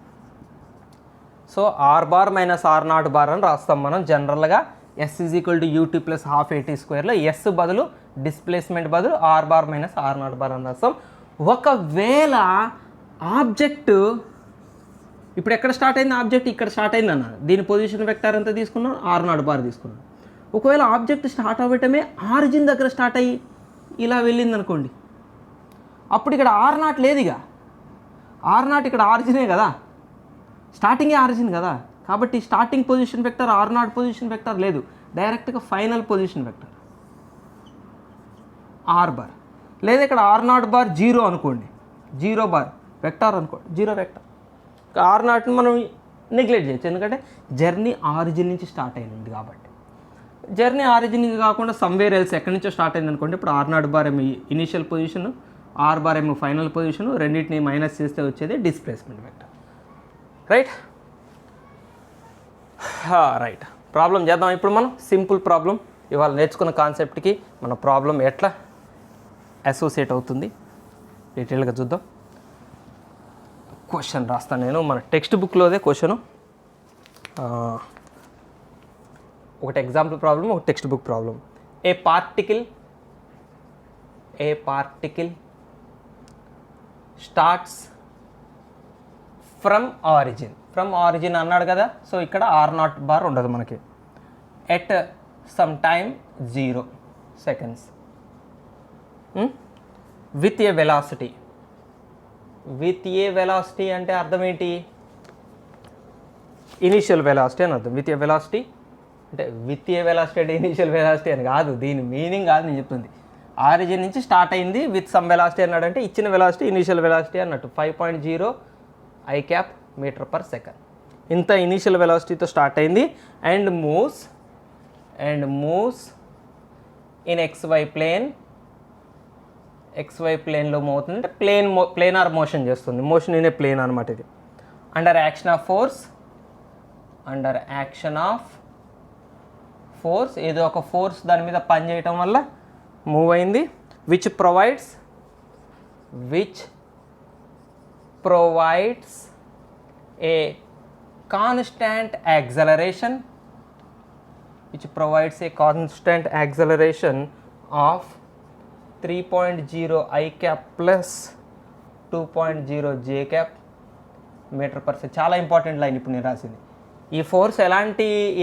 So R bar minus are naught bar అని రాస్తాం మనం జనరల్గా. S is equal to UT plus half A T స్క్వేర్లో S బదులు displacement బదులు R bar minus are naught bar అని రాస్తాం. ఒకవేళ ఆబ్జెక్ట్ ఇప్పుడు ఎక్కడ స్టార్ట్ అయింది? ఆబ్జెక్ట్ ఇక్కడ స్టార్ట్ అయింది అన్న. దీని పొజిషన్ వెక్టార్ ఎంత తీసుకున్నాం? ఆర్ నాట్ బార్ తీసుకున్నాం. ఒకవేళ ఆబ్జెక్ట్ స్టార్ట్ అవ్వటమే ఆరిజిన్ దగ్గర స్టార్ట్ అయ్యి ఇలా వెళ్ళింది అనుకోండి, అప్పుడు ఇక్కడ ఆర్ నాట్ లేదు. ఇక ఆర్ నాట్ ఇక్కడ ఆరిజినే కదా, స్టార్టింగే ఆరిజిన్ కదా. కాబట్టి starting position vector r naught position vector లేదు, డైరెక్ట్గా final position vector are bar. లేదా ఇక్కడ ఆర్ నాట్ బార్ జీరో అనుకోండి, జీరో బార్ వెక్టార్ అనుకోండి, జీరో వెక్టర్. ఆర్ నాట్ని మనం నెగ్లెక్ట్ చేయొచ్చు, ఎందుకంటే జర్నీ ఆరిజిన్ నుంచి స్టార్ట్ అయింది కాబట్టి. జర్నీ ఆరిజిన్ కాకుండా సమ్వేర్ ఎల్స్ ఎక్కడి నుంచో స్టార్ట్ అయింది అనుకోండి, ఇప్పుడు ఆర్ నాట్ బార్ ఏమో ఇనీషియల్ పొజిషన్, ఆర్ బార్ ఏమో ఫైనల్ పొజిషన్, రెండింటిని మైనస్ చేస్తే వచ్చేది displacement vector. Right right. Problem చేద్దాం ఇప్పుడు మనం. Simple problem. ఇవాళ నేర్చుకున్న కాన్సెప్ట్కి మన ప్రాబ్లం ఎట్లా అసోసియేట్ అవుతుంది డీటెయిల్గా చూద్దాం. క్వశ్చన్ రాస్తాను నేను, మన టెక్స్ట్ బుక్లోదే క్వశ్చను. ఒకటి ఎగ్జాంపుల్ ప్రాబ్లం, ఒక text book problem. A particle starts from origin అన్నాడు కదా. సో ఇక్కడ ఆర్ నాట్ బార్ ఉండదు మనకి. At some time 0 seconds with a velocity. అంటే అర్థం ఏంటి? ఇనీషియల్ వెలాసిటీ అని అర్థం. విత్ ఏ వెలాసిటీ అంటే ఇనీషియల్ వెలాసిటీ అని కాదు, దీని మీనింగ్ కాదు నేను చెప్తుంది. ఆరిజిన్ నుంచి స్టార్ట్ అయింది, విత్ సమ్ వెలాసిటీ అన్నాడంటే ఇచ్చిన వెలాసిటీ ఇనీషియల్ వెలాసిటీ అన్నట్టు. 5.0 I cap metre per second. ఇంత ఇనీషియల్ వెలాసిటీతో స్టార్ట్ అయింది అండ్ మూవ్స్ ఇన్ XY ప్లేన్లో మూవ్ అవుతుంది. అంటే ప్లేనార్ మోషన్ చేస్తుంది. మోషన్ ఇన్ ఏ ప్లేన్ అనమాట ఇది. అండర్ యాక్షన్ ఆఫ్ ఫోర్స్ ఏదో ఒక ఫోర్స్ దాని మీద పని చేయటం వల్ల మూవ్ అయింది. Which provides a constant acceleration of 3.0 I cap plus 2.0 J cap metre per second. చాలా ఇంపార్టెంట్ లైన్ ఇప్పుడు నేను రాసింది. ఈ ఫోర్స్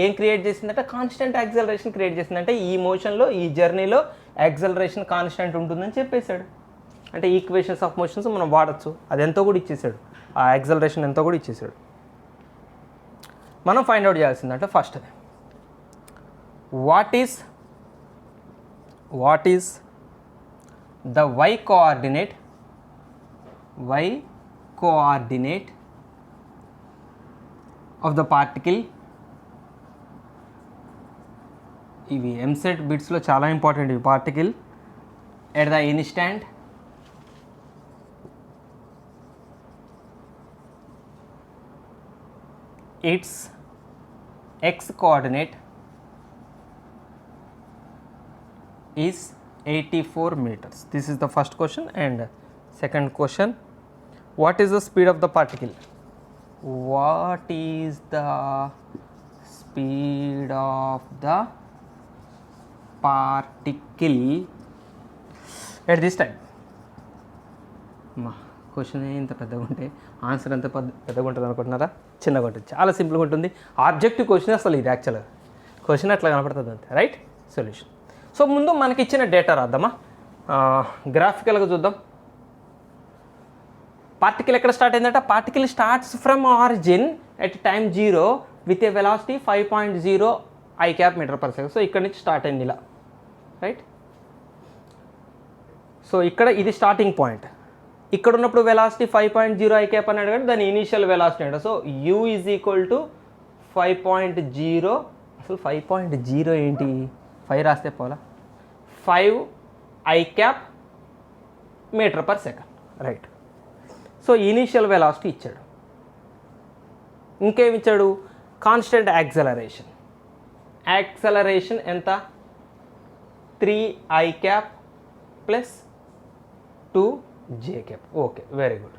ఏం క్రియేట్ చేసిందంటే కాన్స్టెంట్ యాక్సలరేషన్ క్రియేట్ చేసిందంటే ఈ మోషన్లో, ఈ జర్నీలో యాక్సలరేషన్ కాన్స్టెంట్ ఉంటుందని చెప్పేశాడు. అంటే ఈక్వేషన్స్ ఆఫ్ మోషన్స్ మనం వాడచ్చు. అది ఎంతో కూడా ఇచ్చేసాడు, ఆ యాక్సలరేషన్ ఎంతో కూడా ఇచ్చేసాడు. మనం ఫైండ్ అవుట్ చేయాల్సిందంటే first what is the y coordinate of the particle. ఇవి ఎంసెట్ బిట్స్లో చాలా ఇంపార్టెంట్. ఇవి particle at the instant it's x coordinate is 84 meters. This is the first question. And second question, what is the speed of the particle? What is the speed of the particle at this time? Question ఇంత పెద్దగా ఉంటే answer ఎంత పెద్దగా ఉంటుంది అనుకుంటున్నారా? చిన్నగా ఉంటుంది. చాలా సింపుల్గా ఉంటుంది. ఆబ్జెక్టివ్ క్వశ్చన్ అసలు ఇది యాక్చువల్గా క్వశ్చన్ అట్లా కనపడుతుంది అంతే. Right solution. సో ముందు మనకి ఇచ్చిన డేటా రాద్దామా, గ్రాఫికల్గా చూద్దాం. పార్టికల్ ఎక్కడ స్టార్ట్ అయిందంటే particle starts from origin at time 0 with a velocity 5.0 I cap metre per second. So ఇక్కడ నుంచి స్టార్ట్ అయింది ఇలా. రైట్. సో ఇక్కడ ఇది స్టార్టింగ్ పాయింట్. ఇక్కడ ఉన్నప్పుడు వెలాసిటీ 5.0 I cap అన్నాడు కానీ దాని ఇనీషియల్ వెలాసిటీ అంటే so u is equal to 5.0. అసలు 5.0 ఏంటి? 5 రాస్తే పోలా, 5 I cap metre per second. Right. So initial velocity ఇచ్చాడు. ఇంకేమి ఇచ్చాడు? కాన్స్టెంట్ యాక్సలరేషన్ ఎంత 3i cap plus 2j cap. Okay, very good.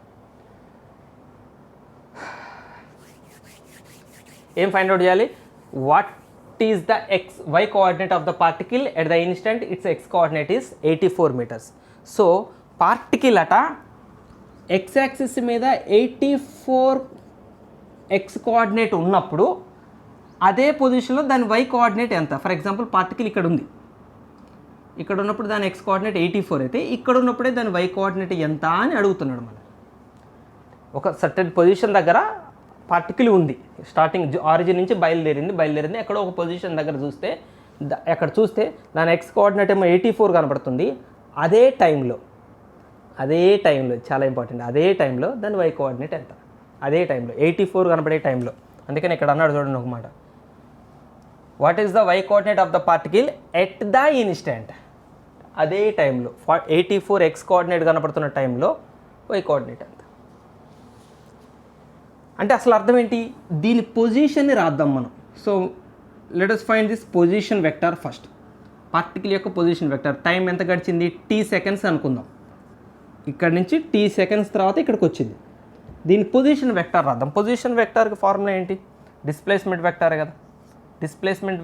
ఏం ఫైండ్ అవుట్ చేయాలి? What is the y coordinate of the particle at the instant its x coordinate is 84 metres. So particle at x axis మీద 84 x coordinate ఉన్నప్పుడు అదే పొజిషన్లో దాని y coordinate ఎంత? For example particle ఇక్కడ ఉంది, ఇక్కడ ఉన్నప్పుడు దాని x కోఆర్డినేట్ 84 అయితే ఇక్కడ ఉన్నప్పుడే దాని y కోఆర్డినేట్ ఎంత అని అడుగుతున్నాడు. మనం ఒక సర్టెన్ పొజిషన్ దగ్గర పార్టికల్ ఉంది, స్టార్టింగ్ ఆరిజిన్ నుంచి బయలుదేరింది ఎక్కడో ఒక పొజిషన్ దగ్గర చూస్తే అక్కడ చూస్తే దాని x కోఆర్డినేట్ ఏమో 84 కనపడుతుంది. అదే టైంలో చాలా ఇంపార్టెంట్, అదే టైంలో దాని y కోఆర్డినేట్ ఎంత? అదే టైంలో 84 కనపడే టైంలో. అందుకని ఇక్కడ అన్నాడు చూడండి ఒక మాట, what is the y coordinate of the particle at the instant. అదే టైంలో 84 x కోఆర్డినేట్ కనపడుతున్న టైంలో y కోఆర్డినేట్ ఎంత అంటే అసలు అర్థం ఏంటి? దీని పొజిషన్ని రాద్దాం మనం. So let us find this position vector first. Particle యొక్క పొజిషన్ వెక్టార్. టైం ఎంత గడిచింది? t సెకండ్స్ అనుకుందాం. ఇక్కడ నుంచి t సెకండ్స్ తర్వాత ఇక్కడికి వచ్చింది. దీని పొజిషన్ వెక్టార్ రాద్దాం. పొజిషన్ వెక్టార్కి ఫార్ములా ఏంటి? డిస్ప్లేస్మెంట్ వెక్టారే కదా. డిస్ప్లేస్మెంట్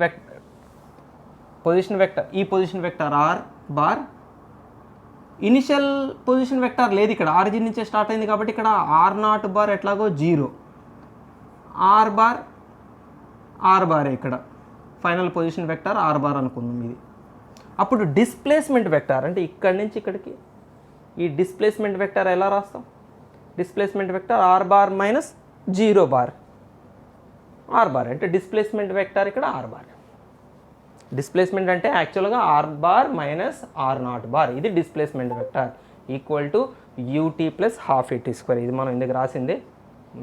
పొజిషన్ వెక్టర్, ఈ position vector are bar. Initial position vector లేదు, ఇక్కడ ఆరిజిన్ నుంచే స్టార్ట్ అయింది కాబట్టి ఇక్కడ r0 బార్ ఎట్లాగో 0, ఆర్ బార్ ఇక్కడ final position vector are bar అనుకుందాం ఇది. అప్పుడు డిస్ప్లేస్మెంట్ వెక్టర్ అంటే ఇక్కడి నుంచి ఇక్కడికి ఈ డిస్ప్లేస్మెంట్ వెక్టర్ ఎలా రాస్తాం? Displacement vector are bar minus 0 bar, R bar అంటే డిస్ప్లేస్మెంట్ వెక్టర్ ఇక్కడ ఆర్ బార్. డిస్ప్లేస్మెంట్ అంటే యాక్చువల్గా R bar minus r0 bar, ఇది displacement vector equal to ut plus half at square. ఇది మనం ఇందుకు రాసిందే,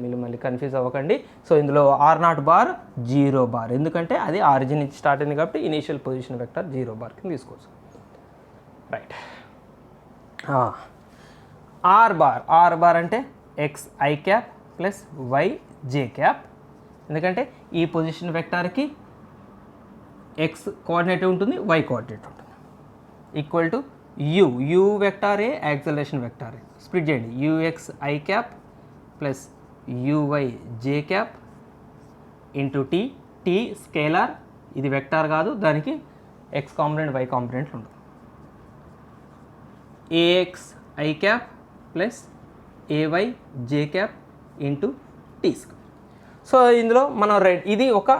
మీరు మళ్ళీ కన్ఫ్యూజ్ అవ్వకండి. సో ఇందులో r0 బార్ 0 బార్, ఎందుకంటే అది ఆరిజిన్ నుంచి స్టార్ట్ అయింది కాబట్టి ఇనీషియల్ పొజిషన్ వెక్టర్ 0 బార్ కింద తీసుకోవచ్చు. రైట్. ఆర్ బార్ అంటే xi cap plus yj cap, ఎందుకంటే ఈ పొజిషన్ వెక్టార్కి x కోఆర్డినేట్ ఉంటుంది, y కోఆర్డినేట్ ఉంటుంది. ఈక్వల్ టు u వెక్టారే యాక్సలరేషన్ వెక్టారే, స్ప్లిట్ చేయండి. uxi cap plus uyj cap into t scalar, ఇది వెక్టార్ కాదు, దానికి x కాంపోనెంట్ y కాంపోనెంట్లు ఉంటుంది. axi cap plus ayj cap into t square. సో ఇందులో మనం ఇది ఒక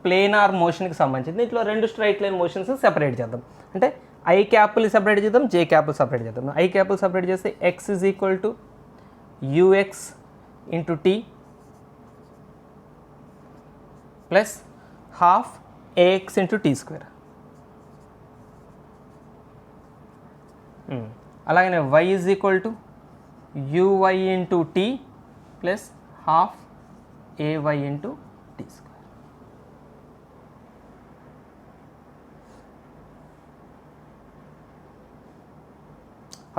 ప్లేనార్ మోషన్కి సంబంధించింది. దీంట్లో 2 స్ట్రైట్ లైన్ మోషన్స్ సెపరేట్ చేద్దాం. అంటే ఐ క్యాప్లు సపరేట్ చేద్దాం, జే క్యాప్లు సపరేట్ చేద్దాం. ఐ క్యాప్లు సపరేట్ చేస్తే x is equal to ux into t plus half ax into t square. అలాగనే y is equal to uy into t plus half ay into t square.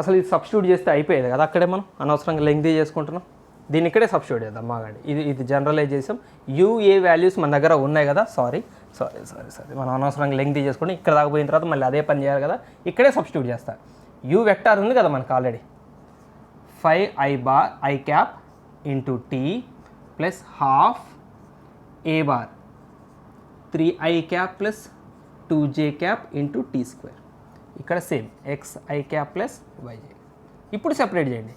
అసలు ఇది substitute చేస్తే అయిపోయేది కదా, అక్కడే మనం అనవసరంగా లెంగ్తీ చేసుకుంటున్నాం. దీన్ని ఇక్కడే సబ్స్టిట్యూట్ చేద్దాం మాగండి. ఇది జనరలైజ్ చేసాం. ఏ వాల్యూస్ మన దగ్గర ఉన్నాయి కదా, సారీ మనం అనవసరంగా లెంగ్తీ చేసుకుంటే ఇక్కడ దాకా పోయిన తర్వాత మళ్ళీ అదే పని చేయాలి కదా, ఇక్కడే సబ్స్టిట్యూట్ చేస్తా. వెక్టార్ ఉంది కదా మనకు already, 5i cap into t plus half a bar 3i cap plus 2j cap into t square. ఇక్కడ same xi cap plus yj. ఇప్పుడు సెపరేట్ చేయండి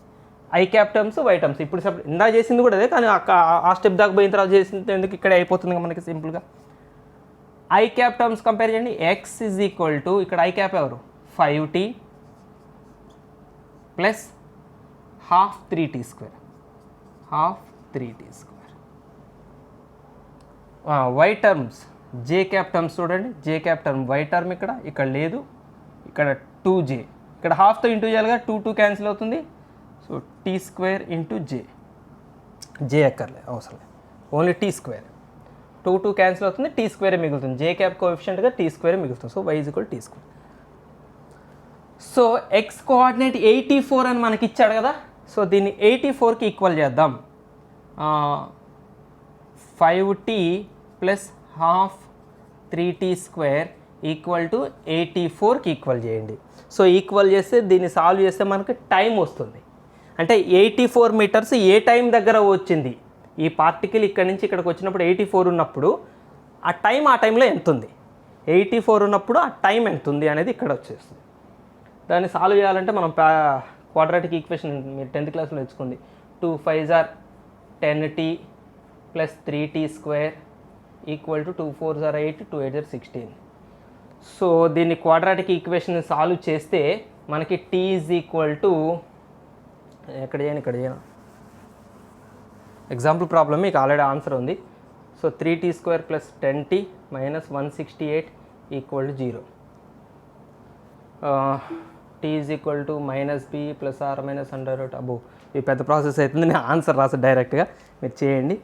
I cap terms Y terms. ఇప్పుడు సెపరేట్ ఇందా చేసింది కూడా అదే, కానీ ఆ స్టెప్ దాకా పోయిన తర్వాత చేసింది ఎందుకు ఇక్కడే అయిపోతుంది మనకి సింపుల్గా. ఐ క్యాప్ టర్మ్స్ కంపేర్ చేయండి. x ఈజ్ ఈక్వల్ టు ఇక్కడ ఐ క్యాప్ ఎవరు 5t plus half 3t square, half 3t square. Y terms J cap terms చూడండి, J cap term y term ఇక్కడ లేదు, ఇక్కడ 2j, ఇక్కడ హాఫ్తో ఇంటూ చేయాలిగా, 2 క్యాన్సిల్ అవుతుంది. సో t స్క్వేర్ ఇంటూ జే ఎక్కర్లే అవసరం లేదు, ఓన్లీ t స్క్వేర్. 2 క్యాన్సిల్ అవుతుంది, t స్క్వేరే మిగులుతుంది. జే క్యాప్ కోఎఫిషియంట్గా t స్క్వేరే మిగులుతుంది. So y is equal t square. So x coordinate 84 అని మనకి ఇచ్చాడు కదా, సో దీన్ని 84కి ఈక్వల్ చేద్దాం. 5t plus half 3t² equal to 84కి ఈక్వల్ చేయండి. సో ఈక్వల్ చేస్తే దీన్ని సాల్వ్ చేస్తే మనకి టైం వస్తుంది. అంటే 84 మీటర్స్ ఏ టైం దగ్గర వచ్చింది, ఈ పార్టికల్ ఇక్కడ నుంచి ఇక్కడికి వచ్చినప్పుడు 84 ఉన్నప్పుడు ఆ టైంలో ఎంత ఉంది, 84 ఉన్నప్పుడు ఆ టైం ఎంత ఉంది అనేది ఇక్కడ వచ్చేస్తుంది. దాన్ని సాల్వ్ చేయాలంటే మనం క్వాడ్రాటిక్ ఈక్వేషన్ మీరు 10th క్లాస్లో నేర్చుకుంది. 2 5s are 10t plus 3t² equal to 2 4s are 8, 2 8s are 16. సో దీన్ని క్వాడ్రాటిక్ ఈక్వేషన్ సాల్వ్ చేస్తే మనకి t ఈజ్ ఈక్వల్ టు ఇక్కడ చేయను ఎగ్జాంపుల్ ప్రాబ్లమ్ మీకు ఆల్రెడీ ఆన్సర్ ఉంది. సో 3t² plus 10t minus 168 equal to 0. t is equal to -b plus or minus under root. అబ్బో ఇది పెద్ద ప్రాసెస్ అవుతుంది, నేను ఆన్సర్ రాసు డైరెక్ట్గా మీరు చేయండి.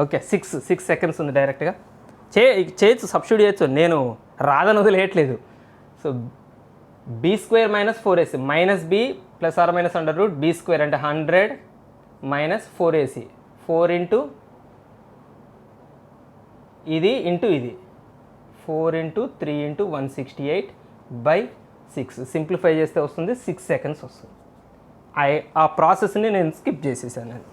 ఓకే 6 సెకండ్స్ ఉంది, డైరెక్ట్గా చేయొచ్చు, సబ్స్టిట్యూట్ చేయొచ్చు, నేను రాదని వదిలేయట్లేదు. So b² minus 4ac minus b plus or minus under root b² అంటే 100 మైనస్ 4ac 4 ఇంటూ ఇది ఇంటూ ఇది 4 ఇంటూ 3 ఇంటూ 168/6 సింప్లిఫై చేస్తే వస్తుంది 6 సెకండ్స్ వస్తుంది. ఆ ప్రాసెస్ని నేను స్కిప్ చేసేసాను, నేను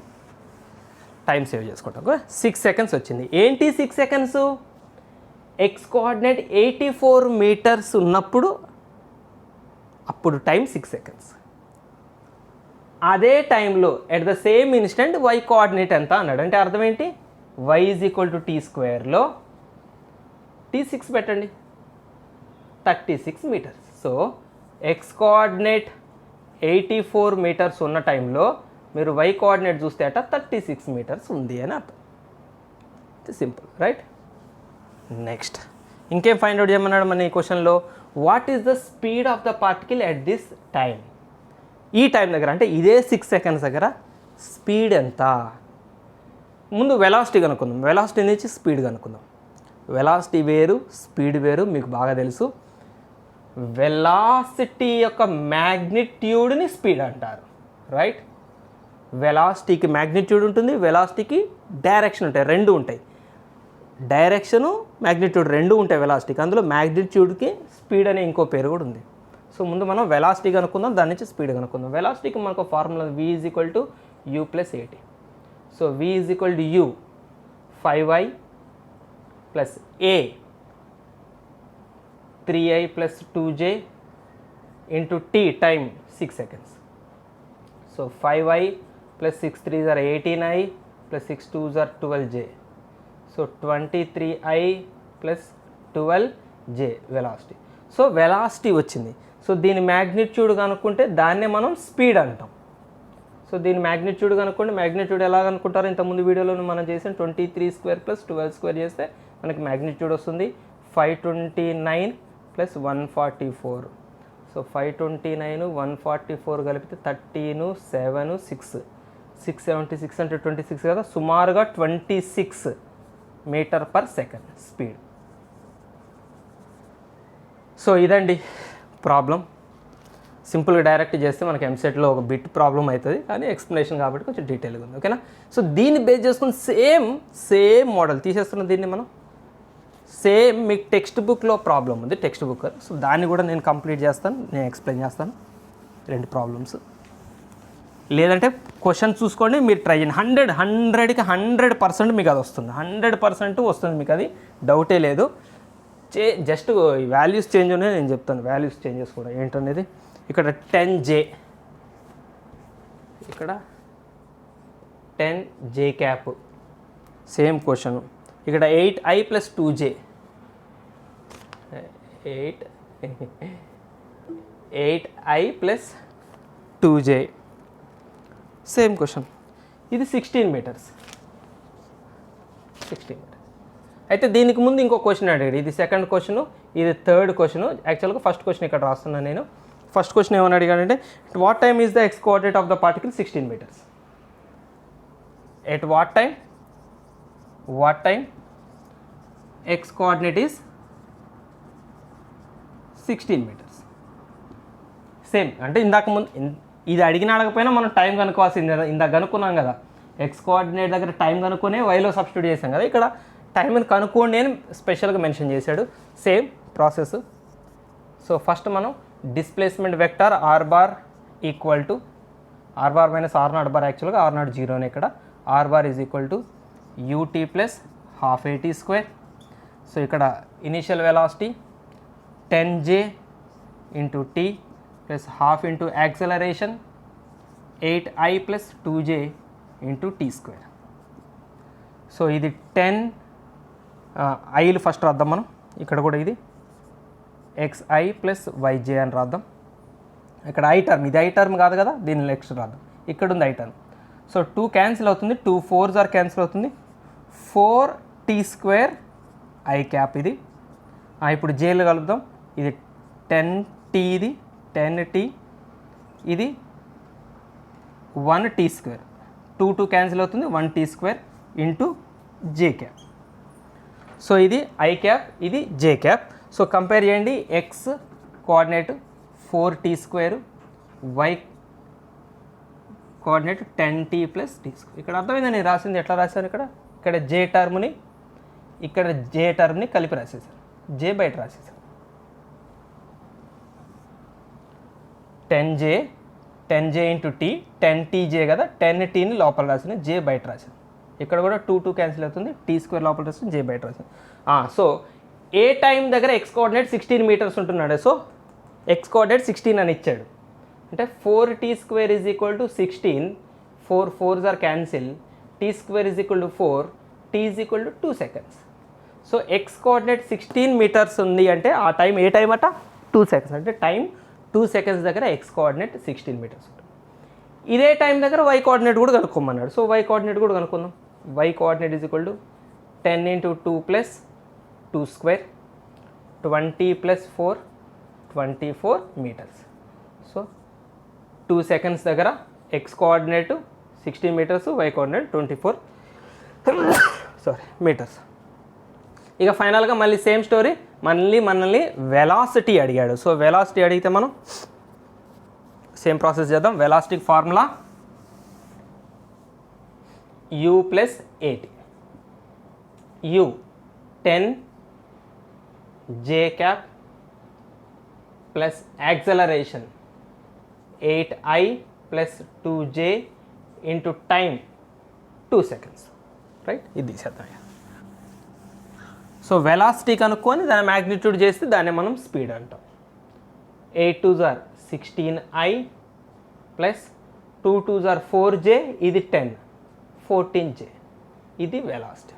టైం సేవ్ చేసుకుంటాను. 6 సెకండ్స్ వచ్చింది. ఏంటి 6 సెకండ్స్? ఎక్స్ కోఆర్డినేట్ 84 మీటర్స్ ఉన్నప్పుడు అప్పుడు టైం 6 సెకండ్స్. అదే టైంలో at the same instant y coordinate ఎంత అన్నాడు. అంటే అర్థం ఏంటి? y is equal to t² t6 పెట్టండి, 36 metres. So x coordinate 84 metres ఉన్న టైంలో మీరు y కోఆర్డినేట్ చూస్తే అట 36 మీటర్స్ ఉంది అని అర్థం. Simple, right? నెక్స్ట్ ఇంకేం ఫైండ్ అవుట్ చేయమన్నాడు మన ఈ క్వశ్చన్లో. What is the speed of the particle at this time? ఈ టైం దగ్గర అంటే ఇదే 6 సెకండ్స్ దగ్గర స్పీడ్ ఎంత? ముందు వెలాసిటీ కనుక్కుందాం. వెలాసిటీ నుంచి స్పీడ్ కనుక్కుందాం. వెలాసిటీ వేరు, స్పీడ్ వేరు, మీకు బాగా తెలుసు. వెలాసిటీ యొక్క మ్యాగ్నిట్యూడ్ని స్పీడ్ అంటారు, రైట్? వెలాసిటీకి మ్యాగ్నిట్యూడ్ ఉంటుంది, వెలాసిటీకి డైరెక్షన్ ఉంటాయి, రెండు ఉంటాయి. డైరెక్షను మ్యాగ్నిట్యూడ్ రెండు ఉంటాయి వెలాసిటీకి. అందులో మ్యాగ్నిట్యూడ్కి స్పీడ్ అనే ఇంకో పేరు కూడా ఉంది. సో ముందు మనం వెలాసిటీ కనుక్కుందాం, దాని నుంచి స్పీడ్ కనుక్కుందాం. వెలాసిటీకి మనకు formula v is equal to u plus 80. So v is equal to u 5i plus a 3i plus 2j into t time 6 seconds. So 5i plus 6 3s are 18i plus 6 2s are 12j. So 23i plus 12j velocity. So velocity వచ్చింది. So దీని magnitude కనుక్కుంటే దాన్నే మనం speed అంటాం. So దీని magnitude కనుక్కోండి. Magnitude ఎలా కనుక్కుంటారో ఇంతకుముందు వీడియోలో మనం చేసిన 23² ప్లస్ 12² చేస్తే మనకి మ్యాగ్నిట్యూడ్ వస్తుంది 529 ప్లస్ 144. సో 529 144 కలిపితే 13 7 6 676 అంటే 26 కదా, సుమారుగా 26 metre per second speed. So ఇదండి ప్రాబ్లం. సింపుల్గా డైరెక్ట్ చేస్తే మనకి ఎంసెట్లో ఒక బిట్ ప్రాబ్లం అవుతుంది, కానీ ఎక్స్ప్లెనేషన్ కాబట్టి కొంచెం డీటెయిల్గా ఉంది, ఓకేనా? సో దీన్ని బేస్ చేసుకుని సేమ్ మోడల్ తీసేస్తున్నాం. దీన్ని మనం సేమ్ మీకు టెక్స్ట్ బుక్లో ప్రాబ్లం ఉంది, టెక్స్ట్ బుక్. సో దాన్ని కూడా నేను కంప్లీట్ చేస్తాను, నేను ఎక్స్ప్లెయిన్ చేస్తాను 2 ప్రాబ్లమ్స్. లేదంటే క్వశ్చన్ చూసుకోండి, మీరు ట్రై చేయండి. 100కి 100% మీకు అది వస్తుంది, 100% వస్తుంది మీకు, అది డౌటే లేదు. జస్ట్ వాల్యూస్ చేంజ్ ఉన్నాయి, నేను చెప్తాను వాల్యూస్ చేంజెస్ కూడా ఏంటనేది. ఇక్కడ 10j, ఇక్కడ 10j క్యాప్, సేమ్ క్వశ్చన్. ఇక్కడ 8i plus 2j 8i plus 2j same question. ఇది 16 మీటర్స్. అయితే దీనికి ముందు ఇంకో క్వశ్చన్ అడిగాడు. ఇది సెకండ్ క్వశ్చన్, ఇది థర్డ్ క్వశ్చన్. యాక్చువల్గా ఫస్ట్ క్వశ్చన్ ఇక్కడ రాస్తున్నాను నేను. ఫస్ట్ క్వశ్చన్ ఏమని అడిగాడంటే, what time is the X coordinate of the particle 16 metres? At what time X coordinate is 16 metres. Same అంటే ఇందాక ముందు ఇది అడిగిన అడగపోయినా మనం టైం కనుక్కోవాల్సింది కదా. ఇందాక కనుక్కున్నాం కదా, ఎక్స్ కోఆర్డినేట్ దగ్గర టైం కనుక్కొని వైలో సబ్స్టిట్యూట్ చేసాం కదా. ఇక్కడ టైంని కనుక్కోండి అని స్పెషల్గా మెన్షన్ చేశాడు. Same process. సో ఫస్ట్ మనం displacement vector are bar equal to are bar minus are naught bar, యాక్చువల్గా ఆర్ నాట్ జీరోనే ఇక్కడ. Are bar is equal to UT plus half ఏటీ స్క్వేర్. సో ఇక్కడ initial velocity 10J into t plus half into acceleration 8I plus 2J into t square. So ఇది 10 ఐలు first రాద్దాం మనం. ఇక్కడ కూడా ఇది XI ప్లస్ YJ అని రాద్దాం. ఇక్కడ ఐ టర్మ్, ఇది ఐ టర్మ్ కాదు కదా, దీన్ని నెక్స్ట్ రాద్దాం. ఇక్కడ ఉంది ఐ టర్మ్. సో 2 క్యాన్సిల్ అవుతుంది, 2 4s ఆర్ క్యాన్సిల్ అవుతుంది. 4T స్క్వేర్ ఐ క్యాప్ ఇది. ఇప్పుడు జేలు కలుపుదాం. ఇది 10T, ఇది 10T, ఇది 1T స్క్వేర్. 2 క్యాన్సిల్ అవుతుంది, 1T square into J cap. So ఇది ఐ క్యాప్, ఇది జే క్యాప్. సో కంపేర్ చేయండి. X coordinate 4T square, y coordinate 10T plus t square. ఇక్కడ అర్థమైందా నేను రాసింది ఎట్లా రాశాను? ఇక్కడ జే టర్మ్ని, ఇక్కడ జే టర్మ్ని కలిపి రాసేసాను, జే బయట రాసేసాను. 10J ఇంటూ టీ, 10TJ కదా, 10Tని లోపల రాసిన, జే బయట రాసాను. ఇక్కడ కూడా 2 క్యాన్సిల్ అవుతుంది, టీ స్క్వేర్ లోపల రాసిన, జే బయట రాసాను. సో ఏ టైం దగ్గర ఎక్స్ కోఆర్డినేట్ 16 మీటర్స్ ఉంటున్నాడు. సో ఎక్స్ కోఆర్డినేట్ 16 అని ఇచ్చాడు. అంటే 4T square is equal to 16, 4 4s are cancel, T square is equal to 4, T is equal to 2 seconds. So x coordinate 16 meters ఉంది అంటే ఆ టైం ఏ time అట? 2 seconds. అంటే time 2 seconds దగ్గర ఎక్స్ కోఆర్డినేట్ 16 మీటర్స్ ఉంటుంది. ఇదే టైం దగ్గర why coordinate కూడా కనుక్కోమన్నాడు. సో వై కోఆర్డినేట్ కూడా కనుక్కుందాం. Y coordinate is equal to 10 into 2 plus 2 square, 20 plus 4, 24 metres. So 2 seconds దగ్గర X coordinate 16 metres, Y coordinate 24 metres. ఇక ఫైనల్గా మళ్ళీ సేమ్ స్టోరీ, మనల్ని వెలాసిటీ అడిగాడు. సో వెలాసిటీ అడిగితే మనం సేమ్ ప్రాసెస్ చేద్దాం. Velocity formula U plus 8. U 10J cap plus acceleration 8I plus 2J into time 2 seconds. Right, ఇది తీసేద్దాం. సో వెలాసిటీ కనుక్కొని దాని మ్యాగ్నిట్యూడ్ చేస్తే దాన్ని మనం స్పీడ్ అంటాం. 8 2s are 16I plus 2 2s are 4J, ఇది 10, 14J, ఇది వెలాసిటీ.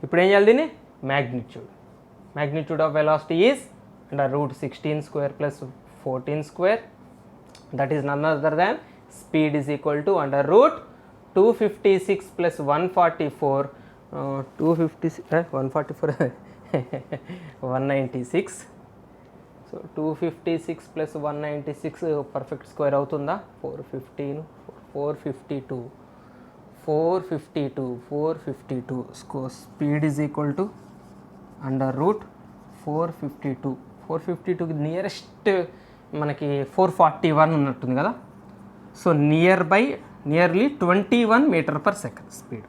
ఇప్పుడు ఏం చేయాలి దీన్ని? Magnitude of velocity is √16 square plus 14 square, that is none other than speed is equal to √256 plus 144, 196. So 256 plus 196 perfect square అవుతుందా? 452 speed is equal to √452 nearest మనకి 441 ఉన్నట్టుంది కదా. So nearly 21 metre per second speed.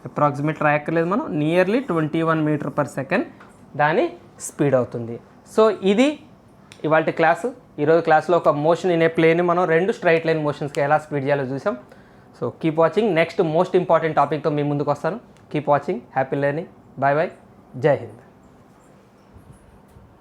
Approximate రాయక్కర్లేదు మనం, nearly 21 metre per second దాని speed అవుతుంది. So ఇది ఇవాళ క్లాసు. ఈరోజు క్లాస్లో ఒక మోషన్ ఇన్ ఏ ప్లేని మనం 2 స్ట్రైట్ లైన్ మోషన్స్కి ఎలా స్పీడ్ చేయాలో చూసాం. So keep watching. Next most important టాపిక్తో మీ ముందుకు వస్తాను. Keep watching. Happy learning. Bye bye. జై హింద్.